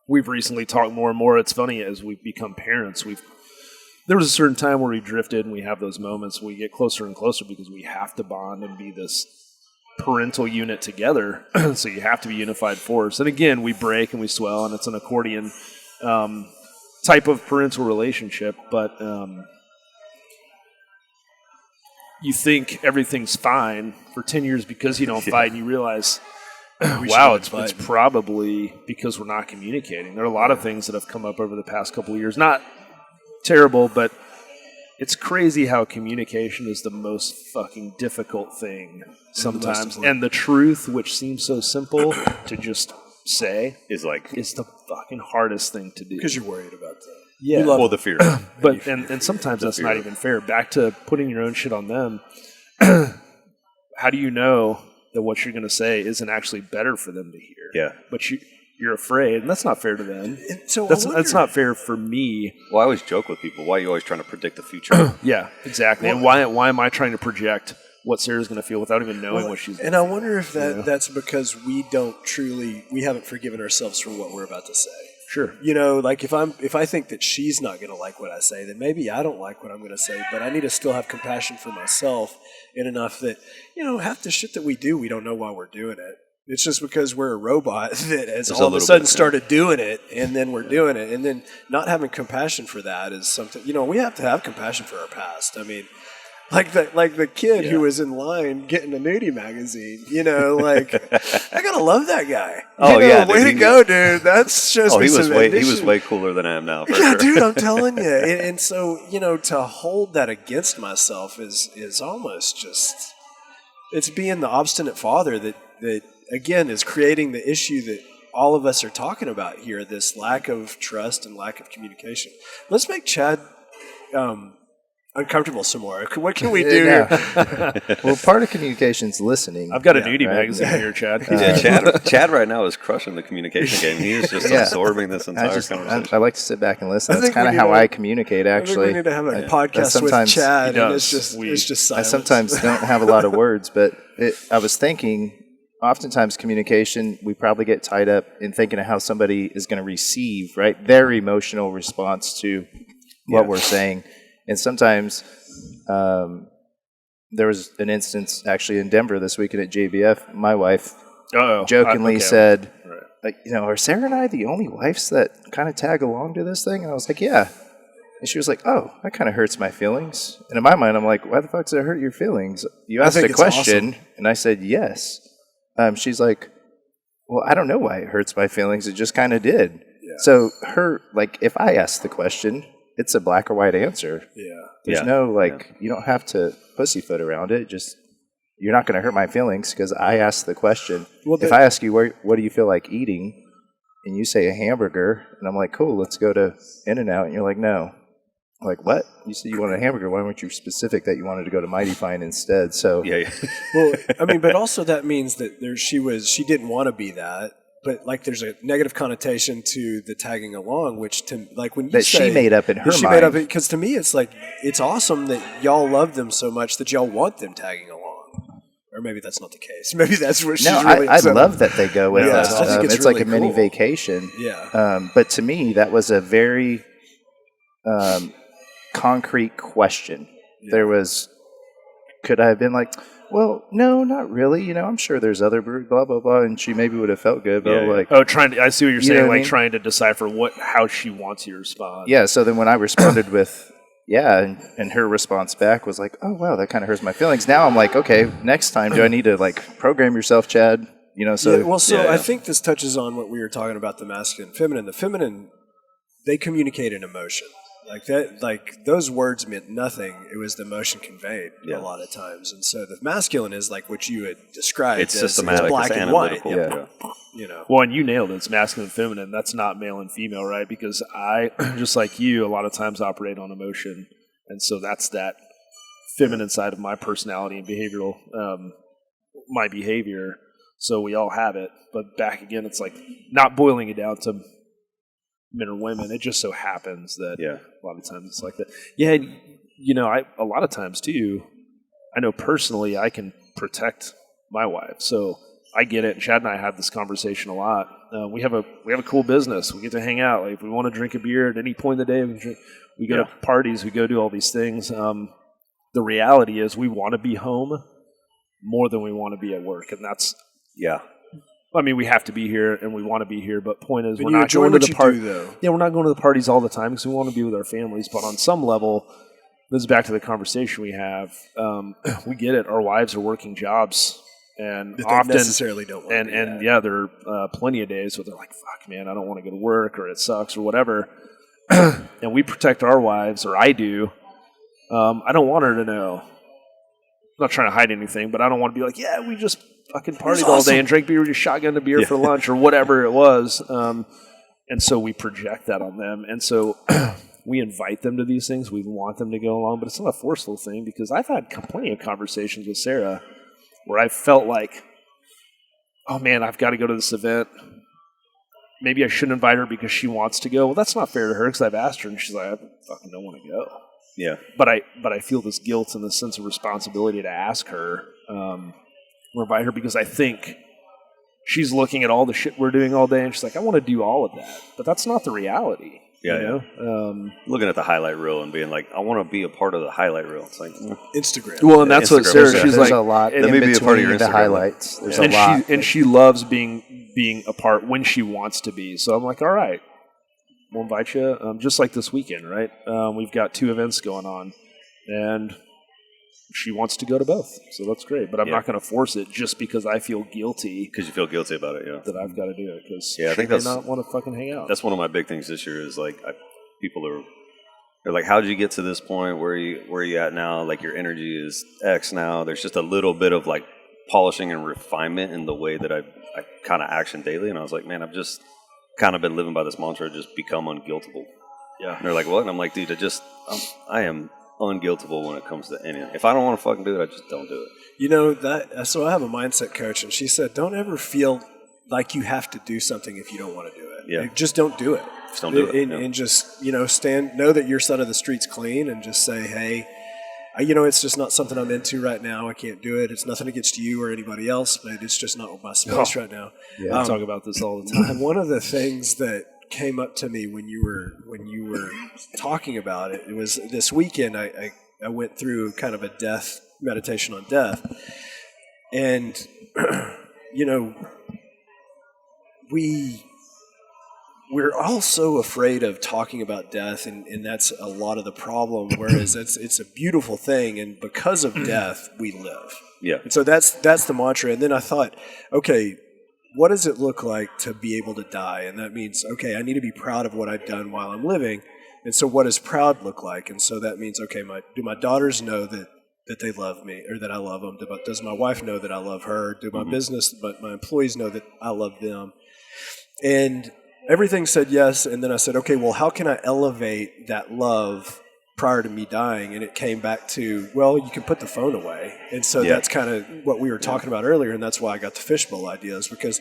We've recently talked more and more. It's funny, as we've become parents, there was a certain time where we drifted, and we have those moments where we get closer and closer because we have to bond and be this parental unit together. So you have to be unified force. And again, we break and we swell, and it's an accordion type of parental relationship. But you think everything's fine for 10 years because you don't fight, and you realize, wow, it's probably because we're not communicating. There are a lot of things that have come up over the past couple of years. Not terrible, but it's crazy how communication is the most fucking difficult thing sometimes. And the truth, which seems so simple to just say, is the fucking hardest thing to do. Because you're worried about that. Yeah. Well, the fear. But and sometimes that's not even fair. Back to putting your own shit on them. How do you know that what you're going to say isn't actually better for them to hear? Yeah. But you're afraid, and that's not fair to them. So that's not fair for me. Well, I always joke with people, why are you always trying to predict the future? Yeah, exactly. Well, and why am I trying to project what Sarah's going to feel without even knowing what she's going to feel? And I wonder if that's because we haven't forgiven ourselves for what we're about to say. Sure. Like if I think that she's not going to like what I say, then maybe I don't like what I'm going to say, but I need to still have compassion for myself in enough that, half the shit that we do, we don't know why we're doing it. It's just because we're a robot that has all of a sudden started doing it, and then we're doing it. And then not having compassion for that is something, we have to have compassion for our past. I mean, like the kid who was in line getting a nudie magazine, I gotta love that guy. Oh, way to go, dude. That's just he was way cooler than I am now. Yeah, dude, I'm telling you. And so, to hold that against myself is almost just, it's being the obstinate father that again is creating the issue that all of us are talking about here, this lack of trust and lack of communication. Let's make Chad uncomfortable some more. What can we do here? Well, part of communication is listening. I've got a nudie magazine here, Chad. Chad right now is crushing the communication game. He is just absorbing this entire conversation. I like to sit back and listen. That's kind of how I communicate, actually. I think we need to have a podcast with Chad, and it's just silence. I sometimes don't have a lot of words, but I was thinking, oftentimes communication, we probably get tied up in thinking of how somebody is going to receive, right, their emotional response to what we're saying. And sometimes there was an instance actually in Denver this weekend at JBF. My wife jokingly said, are Sarah and I the only wives that kind of tag along to this thing? And I was like, yeah. And she was like, oh, that kind of hurts my feelings. And in my mind, I'm like, why the fuck does it hurt your feelings? You asked a question, awesome. And I said yes. She's like, well, I don't know why it hurts my feelings. It just kind of did. Yeah. So if I ask the question, it's a black or white answer. Yeah. There's no, you don't have to pussyfoot around it. Just, you're not going to hurt my feelings because I asked the question. Well, if I ask you, what do you feel like eating? And you say a hamburger, and I'm like, cool, let's go to In-N-Out. And you're like, no. I'm like, what? You said you wanted a hamburger. Why weren't you specific that you wanted to go to Mighty Fine instead? So, well, I mean, but also that means that she didn't want to be that. But there's a negative connotation to the tagging along, which when you that say, she made up in her mind. She made up because to me it's it's awesome that y'all love them so much that y'all want them tagging along. Or maybe that's not the case. Maybe that's what she's really. I love that they go with us. I think it's really like a mini vacation. Yeah. But to me, that was a very concrete question. Yeah. Could I have been like, Well, no, not really. I'm sure there's other brewery, blah, blah, blah, and she maybe would have felt good, but I see what you're saying, like I mean? trying to decipher how she wants you to respond. Yeah, so then when I responded with, and her response back was like, oh, wow, that kind of hurts my feelings. Now I'm like, okay, next time, do I need to, like, program yourself, Chad? I think this touches on what we were talking about, the masculine and feminine. The feminine, they communicate an emotion. Like that, like those words meant nothing. It was the emotion conveyed a lot of times. And so the masculine is like what you had described. It's systematic, black it's and white. analytical. Yeah. Well, and you nailed it. It's masculine and feminine. That's not male and female, right? Because I, just like you, a lot of times operate on emotion. And so that's that feminine side of my personality and behavioral, my behavior. So we all have it. But back again, it's like not boiling it down to men or women. It just so happens that a lot of times it's like that. Yeah, a lot of times too, I know personally I can protect my wife. So I get it. Chad and I have this conversation a lot. We have a cool business. We get to hang out. Like if we want to drink a beer at any point in the day, we go to parties. We go do all these things. The reality is we want to be home more than we want to be at work, and that's I mean, we have to be here and we want to be here, but point is, we're not going to the party. Yeah, we're not going to the parties all the time because we want to be with our families. But on some level, this is back to the conversation we have. We get it. Our wives are working jobs, and that often they necessarily don't want to be there are plenty of days where they're like, "Fuck, man, I don't want to go to work," or "It sucks," or whatever. And we protect our wives, or I do. I don't want her to know. I'm not trying to hide anything, but I don't want to be like, "Yeah, we just fucking partied all day and drank beer, just shotgunned a beer for lunch," or whatever it was. And so we project that on them. And so we invite them to these things. We want them to go along, but it's not a forceful thing because I've had plenty of conversations with Sarah where I felt like, oh man, I've got to go to this event. Maybe I shouldn't invite her because she wants to go. Well, that's not fair to her because I've asked her and she's like, I fucking don't want to go. Yeah. But I feel this guilt and this sense of responsibility to ask her, or invite her because I think she's looking at all the shit we're doing all day and she's like, I want to do all of that. But that's not the reality. Yeah. Looking at the highlight reel and being like, I want to be a part of the highlight reel. It's like Instagram. Well, and that's what Sarah, she's there's like, a lot let me be a part of your the Instagram. highlights. There's a lot. And she loves being a part when she wants to be. So I'm like, all right, we'll invite you. Just like this weekend, right? We've got 2 events going on and she wants to go to both, so that's great. But I'm not going to force it just because I feel guilty. Because you feel guilty about it, that I've got to do it. Because I think may not want to fucking hang out. That's one of my big things this year. Is like they're like, how did you get to this point? Where are you at now? Like your energy is X now. There's just a little bit of like polishing and refinement in the way that I kind of action daily. And I was like, man, I've just kind of been living by this mantra, just become unguiltable. Yeah. And they're like, what? And I'm like, dude, I am unguiltable when it comes to anything. If I don't want to fucking do it, I just don't do it. So I have a mindset coach, and she said, don't ever feel like you have to do something if you don't want to do it. Yeah. Like, just don't do it. Just don't do it. And just, know that your side of the street's clean and just say, hey, it's just not something I'm into right now. I can't do it. It's nothing against you or anybody else, but it's just not my space right now. Yeah, I talk about this all the time. One of the things that came up to me when you were talking about it, it was this weekend I went through kind of a meditation on death, and we're all so afraid of talking about death, and that's a lot of the problem, whereas it's a beautiful thing, and because of death we live. Yeah. And so that's the mantra. And then I thought, okay, what does it look like to be able to die? And that means, okay, I need to be proud of what I've done while I'm living. And so what does proud look like? And so that means, okay, do my daughters know that they love me or that I love them? Does my wife know that I love her? Do my business, but my employees know that I love them? And everything said yes. And then I said, okay, well, how can I elevate that love prior to me dying? And it came back to, well, you can put the phone away. And so that's kind of what we were talking about earlier, and that's why I got the fishbowl ideas, because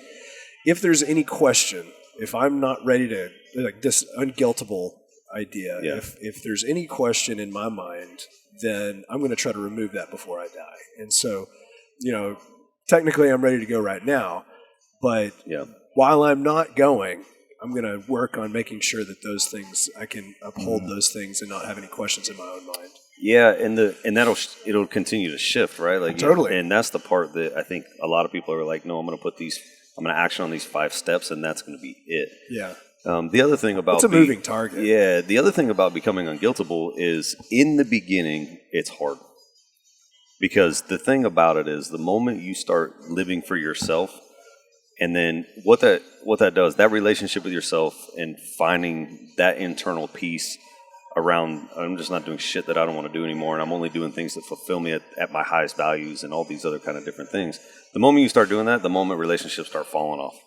if there's any question, if I'm not ready to, like this unguiltable idea, if there's any question in my mind, then I'm going to try to remove that before I die. And so, technically I'm ready to go right now, but while I'm not going, I'm going to work on making sure that those things, I can uphold those things and not have any questions in my own mind. Yeah, and it'll continue to shift, right? Like totally. And that's the part that I think a lot of people are like, no, I'm going to action on these 5 steps, and that's going to be it. Yeah. The other thing about it's a moving target. Yeah, the other thing about becoming unguiltable is in the beginning it's hard, because the thing about it is the moment you start living for yourself, and then what that does, that relationship with yourself and finding that internal peace around, I'm just not doing shit that I don't want to do anymore, and I'm only doing things that fulfill me at my highest values and all these other kind of different things. The moment you start doing that, the moment relationships start falling off.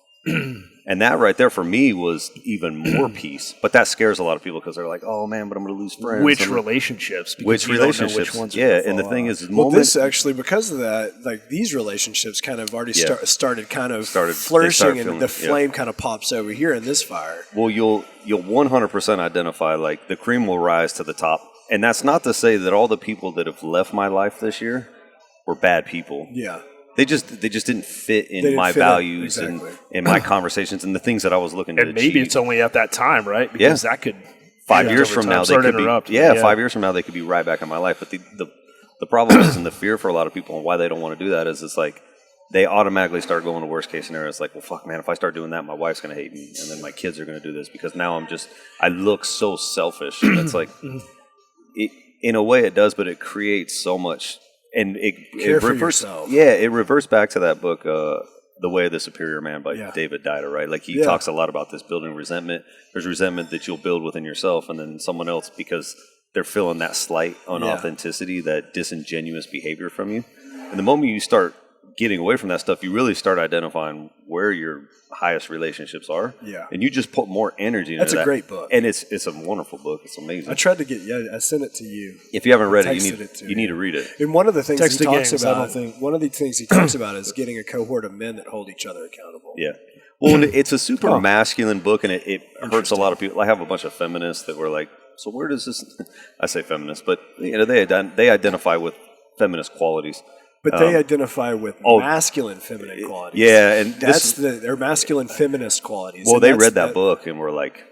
And that right there for me was even more peace. But that scares a lot of people because they're like, oh man, but I'm going to lose friends. Which relationships? Which relationships? Which ones and the thing is, this actually, because of that, like these relationships kind of already started flourishing, and the flame kind of pops over here in this fire. Well, you'll 100% identify, like the cream will rise to the top. And that's not to say that all the people that have left my life this year were bad people. Yeah. They just didn't fit in my values and in my conversations and the things that I was looking to achieve. And maybe it's only at that time, right? Because that could 5 years from now they could be 5 years from now they could be right back in my life. But the problem is, and the fear for a lot of people and why they don't want to do that is, it's like they automatically start going to worst case scenario. It's like, well, fuck, man, if I start doing that, my wife's going to hate me, and then my kids are going to do this because now I look so selfish. And it's like, in a way it does, but it creates so much. And it reverts back to that book, The Way of the Superior Man by David Dida, right? Like he talks a lot about this, building resentment. There's resentment that you'll build within yourself, and then someone else, because they're feeling that slight unauthenticity, that disingenuous behavior from you. And the moment you start getting away from that stuff, you really start identifying where your highest relationships are. Yeah. And you just put more energy into that. That's a great book. And it's a wonderful book. It's amazing. I tried to I sent it to you. If you haven't read it, you need to read it. And one of the things he talks about, is getting a cohort of men that hold each other accountable. Yeah. Well, it's a super masculine book, and it hurts a lot of people. I have a bunch of feminists that were like, so where does this, I say feminists, but they identify with feminist qualities. But they identify with masculine feminine qualities. Yeah, and they're masculine feminist qualities. Well, they read that book and were like,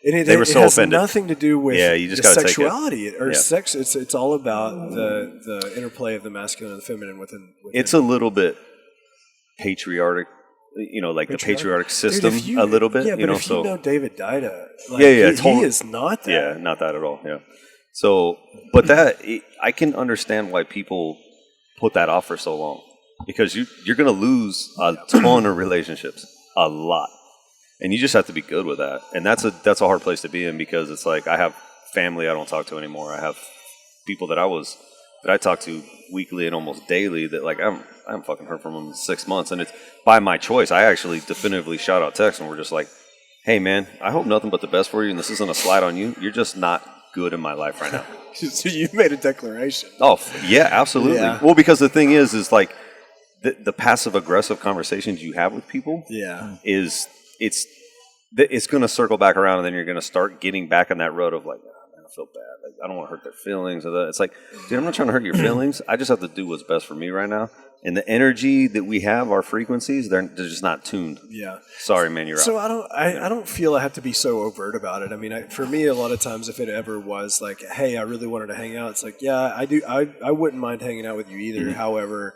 they were so offended. It has nothing to do with you just gotta sexuality or sex. It's all about the interplay of the masculine and the feminine within. It's a little bit patriarchic, the patriarchic system, a little bit. Yeah, but if you know David Dida, he is not that. Yeah, not that at all. Yeah. So, but I can understand why people put that off for so long, because you're going to lose a ton of relationships, a lot, and you just have to be good with that. And that's a hard place to be in, because it's like I have family I don't talk to anymore. I have people that I talk to weekly and almost daily that like I haven't fucking heard from them in 6 months, and it's by my choice. I actually definitively shout out text, and we're just like, hey man, I hope nothing but the best for you, and this isn't a slide on you. You're just not good in my life right now. So you made a declaration. Oh, yeah, absolutely. Yeah. Well, because the thing is like the passive aggressive conversations you have with people it's going to circle back around, and then you're going to start getting back on that road of like, oh, man, I feel bad. Like, I don't want to hurt their feelings. It's like, dude, I'm not trying to hurt your feelings. I just have to do what's best for me right now. And the energy that we have, our frequencies, they're just not tuned. Yeah. Sorry, man, you're out. So I don't feel I have to be so overt about it. I mean, for me, a lot of times, if it ever was like, hey, I really wanted to hang out, it's like, yeah, I do. I wouldn't mind hanging out with you either. Mm-hmm. However,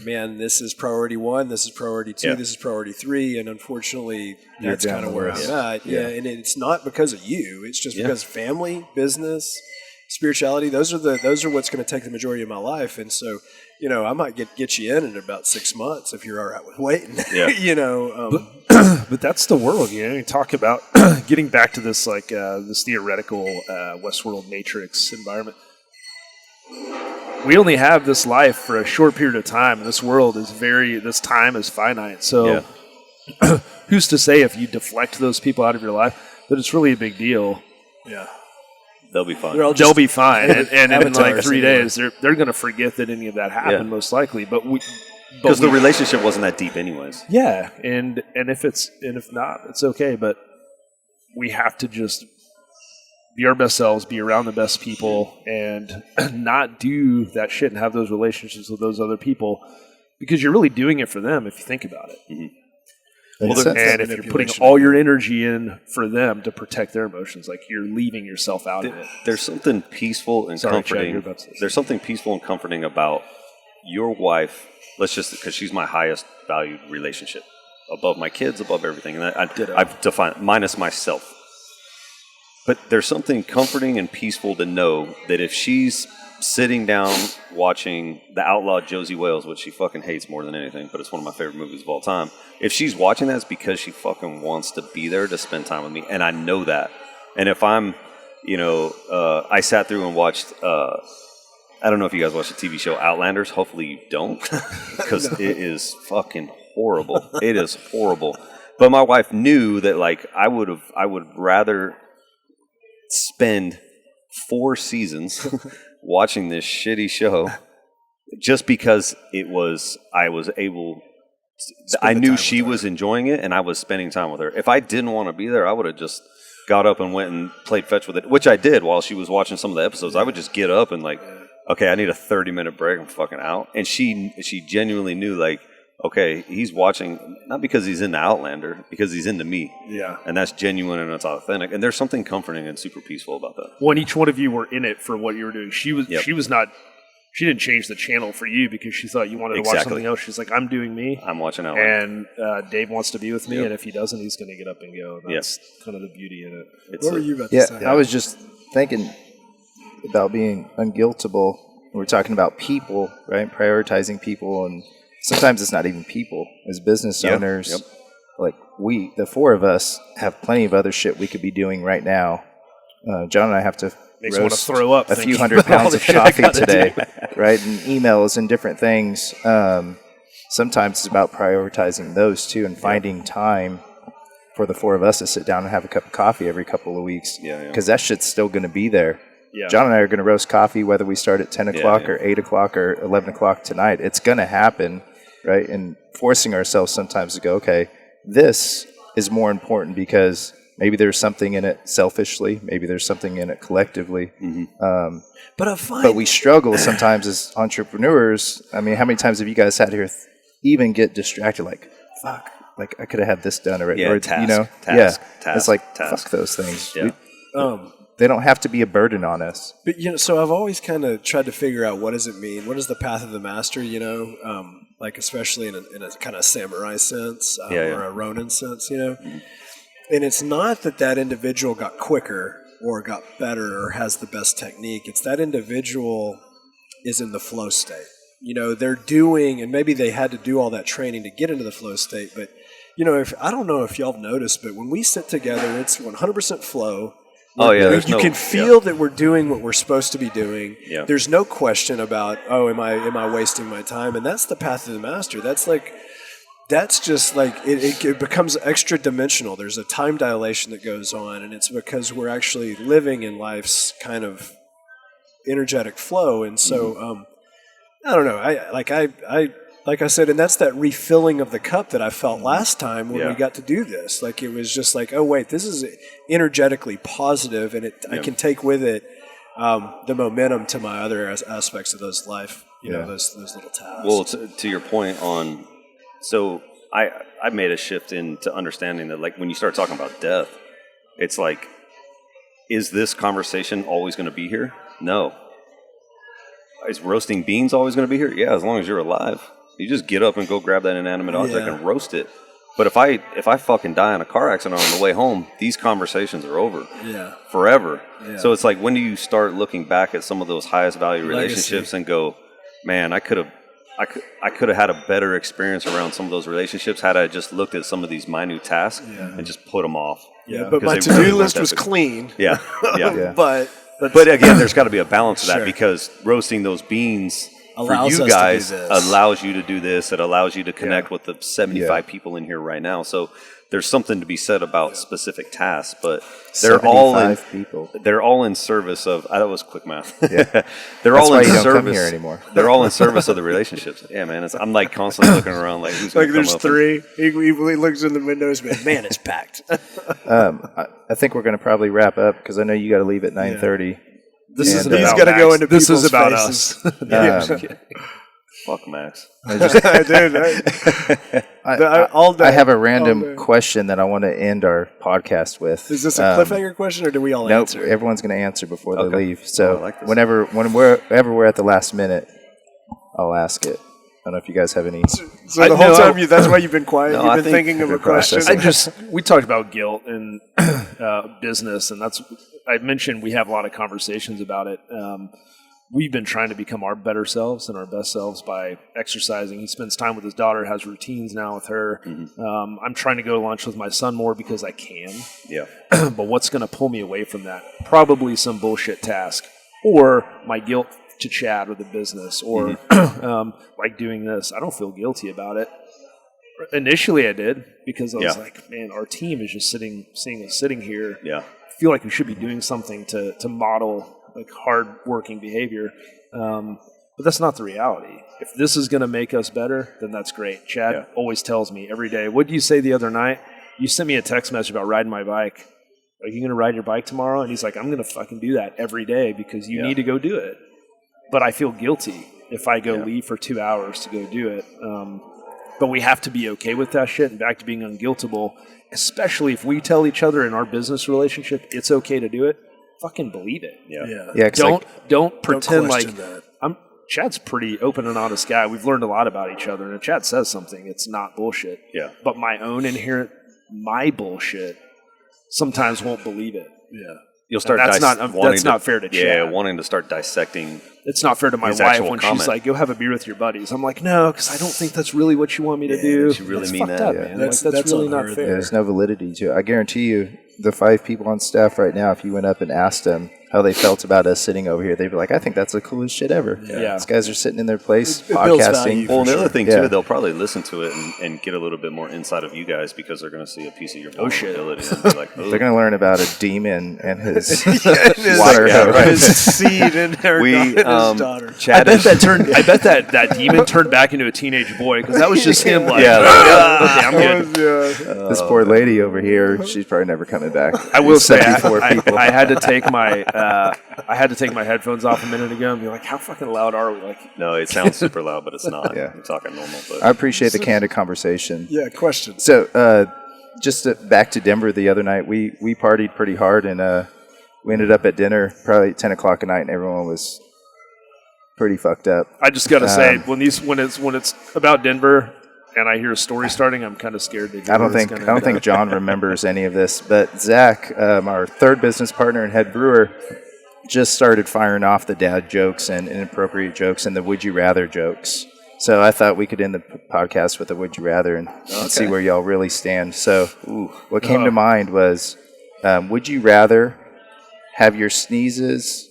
man, this is priority 1, this is priority 2, this is priority 3, and unfortunately, that's kind of where I'm at. Yeah, and it's not because of you. It's just because family, business, spirituality, those are what's going to take the majority of my life. And so, I might get you in about 6 months if you're all right with waiting. Yeah. But that's the world. You talk about getting back to this this theoretical Westworld Matrix environment. We only have this life for a short period of time, and this world is this time is finite. So, who's to say if you deflect those people out of your life that it's really a big deal? Yeah. They'll be fine. They'll be fine, and in like 3 days, they're going to forget that any of that happened, most likely. But because the relationship wasn't that deep, anyways. Yeah, and if not, it's okay. But we have to just be our best selves, be around the best people, and not do that shit and have those relationships with those other people, because you're really doing it for them if you think about it. Mm-hmm. And if you're putting all your energy in for them to protect their emotions, like you're leaving yourself out of it. There's something peaceful and comforting. There's something peaceful and comforting about your wife. Because she's my highest valued relationship, above my kids, above everything, and I've defined minus myself. But there's something comforting and peaceful to know that if she's sitting down watching The Outlaw Josie Wales, which she fucking hates more than anything, but it's one of my favorite movies of all time. If she's watching that, it's because she fucking wants to be there to spend time with me, and I know that. And if I'm, I sat through and watched. I don't know if you guys watch the TV show Outlanders. Hopefully you don't, because it is fucking horrible. It is horrible. But my wife knew that, like, I would rather spend 4 seasons watching this shitty show just because I knew she was enjoying it and I was spending time with her. If I didn't want to be there, I would have just got up and went and played fetch with it, which I did while she was watching some of the episodes. I would just get up and okay, I need a 30-minute break. I'm fucking out. And she genuinely knew, like, okay, he's watching not because he's into Outlander, because he's into me. Yeah. And that's genuine and it's authentic. And there's something comforting and super peaceful about that. When each one of you were in it for what you were doing, she didn't change the channel for you because she thought you wanted to watch something else. She's like, I'm doing me. I'm watching Outlander. And Dave wants to be with me, and if he doesn't, he's going to get up and go. And that's kind of the beauty in it. What were you about to say? I was just thinking about being unguiltable. We're talking about people, right? Prioritizing people, and sometimes it's not even people. As business owners, like the 4 of us have plenty of other shit we could be doing right now. John and I have to roast throw up a few hundred pounds of coffee today, right? And emails and different things. Sometimes it's about prioritizing those too and finding time for the 4 of us to sit down and have a cup of coffee every couple of weeks. Because that shit's still going to be there. Yeah. John and I are going to roast coffee whether we start at 10 o'clock or 8 o'clock or 11 o'clock tonight. It's going to happen, right? And forcing ourselves sometimes to go, okay, this is more important because maybe there's something in it selfishly. Maybe there's something in it collectively. Mm-hmm. But we struggle sometimes as entrepreneurs. I mean, how many times have you guys sat here even get distracted like, fuck, like I could have had this done already. Yeah, or, task. It's like, fuck those things. Yeah. They don't have to be a burden on us. But, so I've always kind of tried to figure out what does it mean? What is the path of the master, like especially in a kind of samurai sense or a Ronin sense, Mm-hmm. And it's not that individual got quicker or got better or has the best technique. It's that individual is in the flow state. They're doing, and maybe they had to do all that training to get into the flow state. But, I don't know if y'all have noticed, but when we sit together, it's 100% flow. You can feel that we're doing what we're supposed to be doing. Yeah. There's no question about, am I wasting my time? And that's the path of the master. That's just like it becomes extra dimensional. There's a time dilation that goes on, and it's because we're actually living in life's kind of energetic flow. And so, I don't know. Like I said, and that's that refilling of the cup that I felt last time when we got to do this. Like, it was just like, oh, wait, this is energetically positive, and I can take with it the momentum to my other aspects of those life, those little tasks. Well, to your point on, so I made a shift into understanding that, like, when you start talking about death, it's like, is this conversation always going to be here? No. Is roasting beans always going to be here? Yeah, as long as you're alive. You just get up and go grab that inanimate object and roast it. But if I fucking die in a car accident on the way home, these conversations are over. Yeah. Forever. Yeah. So it's like, when do you start looking back at some of those highest value relationships and go, man, I could have had a better experience around some of those relationships had I just looked at some of these minute tasks and just put them off. Yeah, but my to-do list was clean. Yeah. But again, there's got to be a balance to that because roasting those beans for you guys allows you to do this. It allows you to connect with the 75 people in here right now. So there's something to be said about specific tasks, but they're all in service of. That was quick math. Yeah. They're all in service. Don't come here anymore. They're all in service of the relationships. Yeah, man. I'm like constantly looking around, like who's like there's 3. He looks in the windows, man, it's packed. I think we're going to probably wrap up because I know you got to leave at 9:30. He's got to go into. This is about faces. us. Fuck Max. I have a random question that I want to end our podcast with. Is this a cliffhanger question, or do we all answer? Nope, everyone's going to answer before they leave. So whenever we're at the last minute, I'll ask it. I don't know if you guys have any. So the whole time, that's why you've been quiet. You've been thinking of a question. We talked about guilt and business, and I mentioned we have a lot of conversations about it. We've been trying to become our better selves and our best selves by exercising. He spends time with his daughter, has routines now with her. Mm-hmm. I'm trying to go to lunch with my son more because I can. Yeah. But what's going to pull me away from that? Probably some bullshit task or my guilt to Chad with the business or like doing this. I don't feel guilty about it. Initially I did because I was like, man, our team is just seeing us sitting here. Yeah. I feel like we should be doing something to model like hard-working behavior. But that's not the reality. If this is going to make us better, then that's great. Chad always tells me every day, what did you say the other night? You sent me a text message about riding my bike. Are you going to ride your bike tomorrow? And he's like, I'm going to fucking do that every day because you need to go do it. But I feel guilty if I go leave for 2 hours to go do it. But we have to be okay with that shit and back to being unguiltable, especially if we tell each other in our business relationship it's okay to do it. Fucking believe it. Don't pretend like Chad's pretty open and honest guy. We've learned a lot about each other, and if Chad says something, it's not bullshit. Yeah. But my own inherent bullshit sometimes won't believe it. Yeah. You'll start. That's not fair to Chad. Yeah, wanting to start dissecting. It's not fair to my wife when she's like, "Go have a beer with your buddies." I'm like, "No, because I don't think that's really what you want me to do." Did you really mean that? Up, man. That's really not fair. There's no validity to it. I guarantee you, the 5 people on staff right now, if you went up and asked them how they felt about us sitting over here, they'd be like, I think that's the coolest shit ever. Yeah. These guys are sitting in their place, podcasting. Well, the other thing, too, they'll probably listen to it and get a little bit more insight of you guys because they're going to see a piece of your vulnerability. And be like, they're going to learn about a demon and his water hose. His seed and his daughter. I bet that demon turned back into a teenage boy because that was just him like, okay, I'm good. This poor lady over here, she's probably never coming back. I will say, I had to take my headphones off a minute ago and be like, how fucking loud are we? Like, no, it sounds super loud, but it's not. I'm talking normal. But I appreciate the candid conversation. Yeah, question. So, back to Denver the other night, we partied pretty hard, and we ended up at dinner probably at 10 o'clock at night, and everyone was pretty fucked up. I just got to say, when it's about Denver and I hear a story starting, I'm kind of scared to hear. I don't think John remembers any of this, but Zach, our third business partner and head brewer, just started firing off the dad jokes and inappropriate jokes and the would you rather jokes. So I thought we could end the podcast with a would you rather and see where y'all really stand. So what came to mind was, would you rather have your sneezes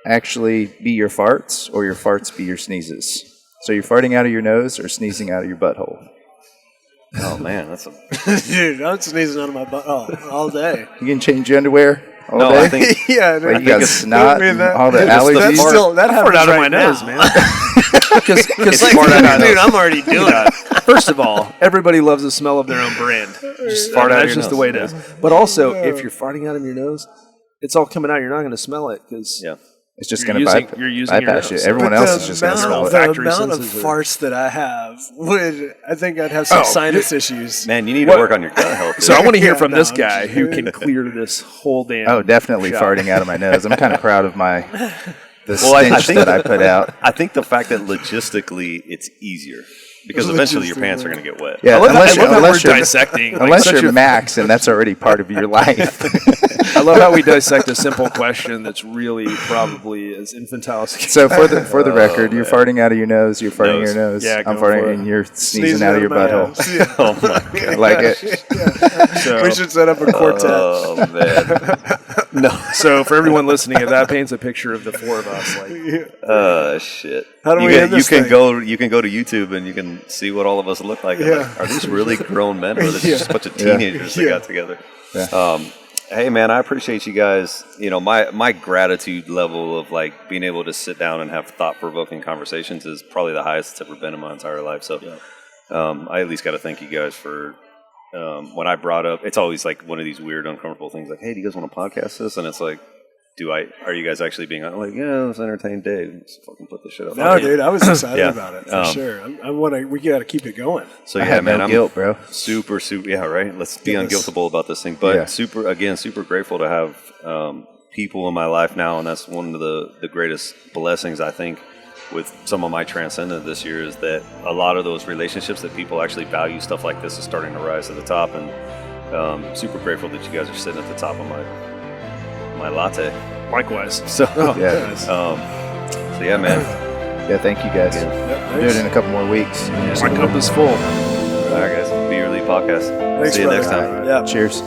actually be your farts or your farts be your sneezes? So you're farting out of your nose or sneezing out of your butthole? Oh, man, that's a... Dude, I'm sneezing out of my butt all day. You can change your underwear all day? I think... Yeah, like you got snot and all the allergies? That happens out of my now. nose, man. Because dude, I'm already doing it. First of all, everybody loves the smell of their own brand. That's just the way it is. But also, if you're farting out of your nose, it's all coming out. You're not going to smell it because... Yeah. It's just going to bypass you. Everyone else is just going to smell it. The amount of farts that I have I think I'd have some sinus issues. Man, you need to work on your gut health. So I want to hear from this guy who can clear this whole damn... Oh, definitely farting out of my nose. I'm kind of proud of the stench that I put out. I think the fact that logistically it's easier. Because eventually your pants are going to get wet. Yeah, unless you're dissecting. Unless you're Max, and that's already part of your life. I love how we dissect a simple question that's really probably as infantile as it can. So for the record, you're farting out of your nose. You're farting your nose. Yeah, I'm farting, and you're sneezing out of your butthole. Oh my god! Like it. So, we should set up a quartet. Oh man. No. So for everyone listening, if that paints a picture of the four of us, like, shit. How do we end this thing? You can go to YouTube and you can see what all of us look like. Yeah. Like, are these really grown men, or is this just a bunch of teenagers that got together? Yeah. Hey man, I appreciate you guys. You know, my gratitude level of like being able to sit down and have thought-provoking conversations is probably the highest it's ever been in my entire life. So, I at least got to thank you guys for. When I brought up, it's always like one of these weird, uncomfortable things. Like, hey, do you guys want to podcast this? And it's like, are you guys actually being like, yeah, let's entertain Dave. Let's fucking put this shit up. No, dude, I was excited Yeah. about it for sure. We got to keep it going. So I yeah, had man, no I'm guilt, bro. super, yeah, right. Let's be Yes. unguiltable about this thing. But Yeah. super grateful to have people in my life now, and that's one of the greatest blessings I think with some of my transcendent this year is that a lot of those relationships that people actually value stuff like this is starting to rise to the top, and super grateful that you guys are sitting at the top of my latte. Likewise. So Yeah. so yeah, man. Yeah, thank you guys. Yep, Do it in a couple more weeks. My cup is full. All right, guys. Be Your Lead podcast. Thanks, See you brother. next time. Yeah. Cheers.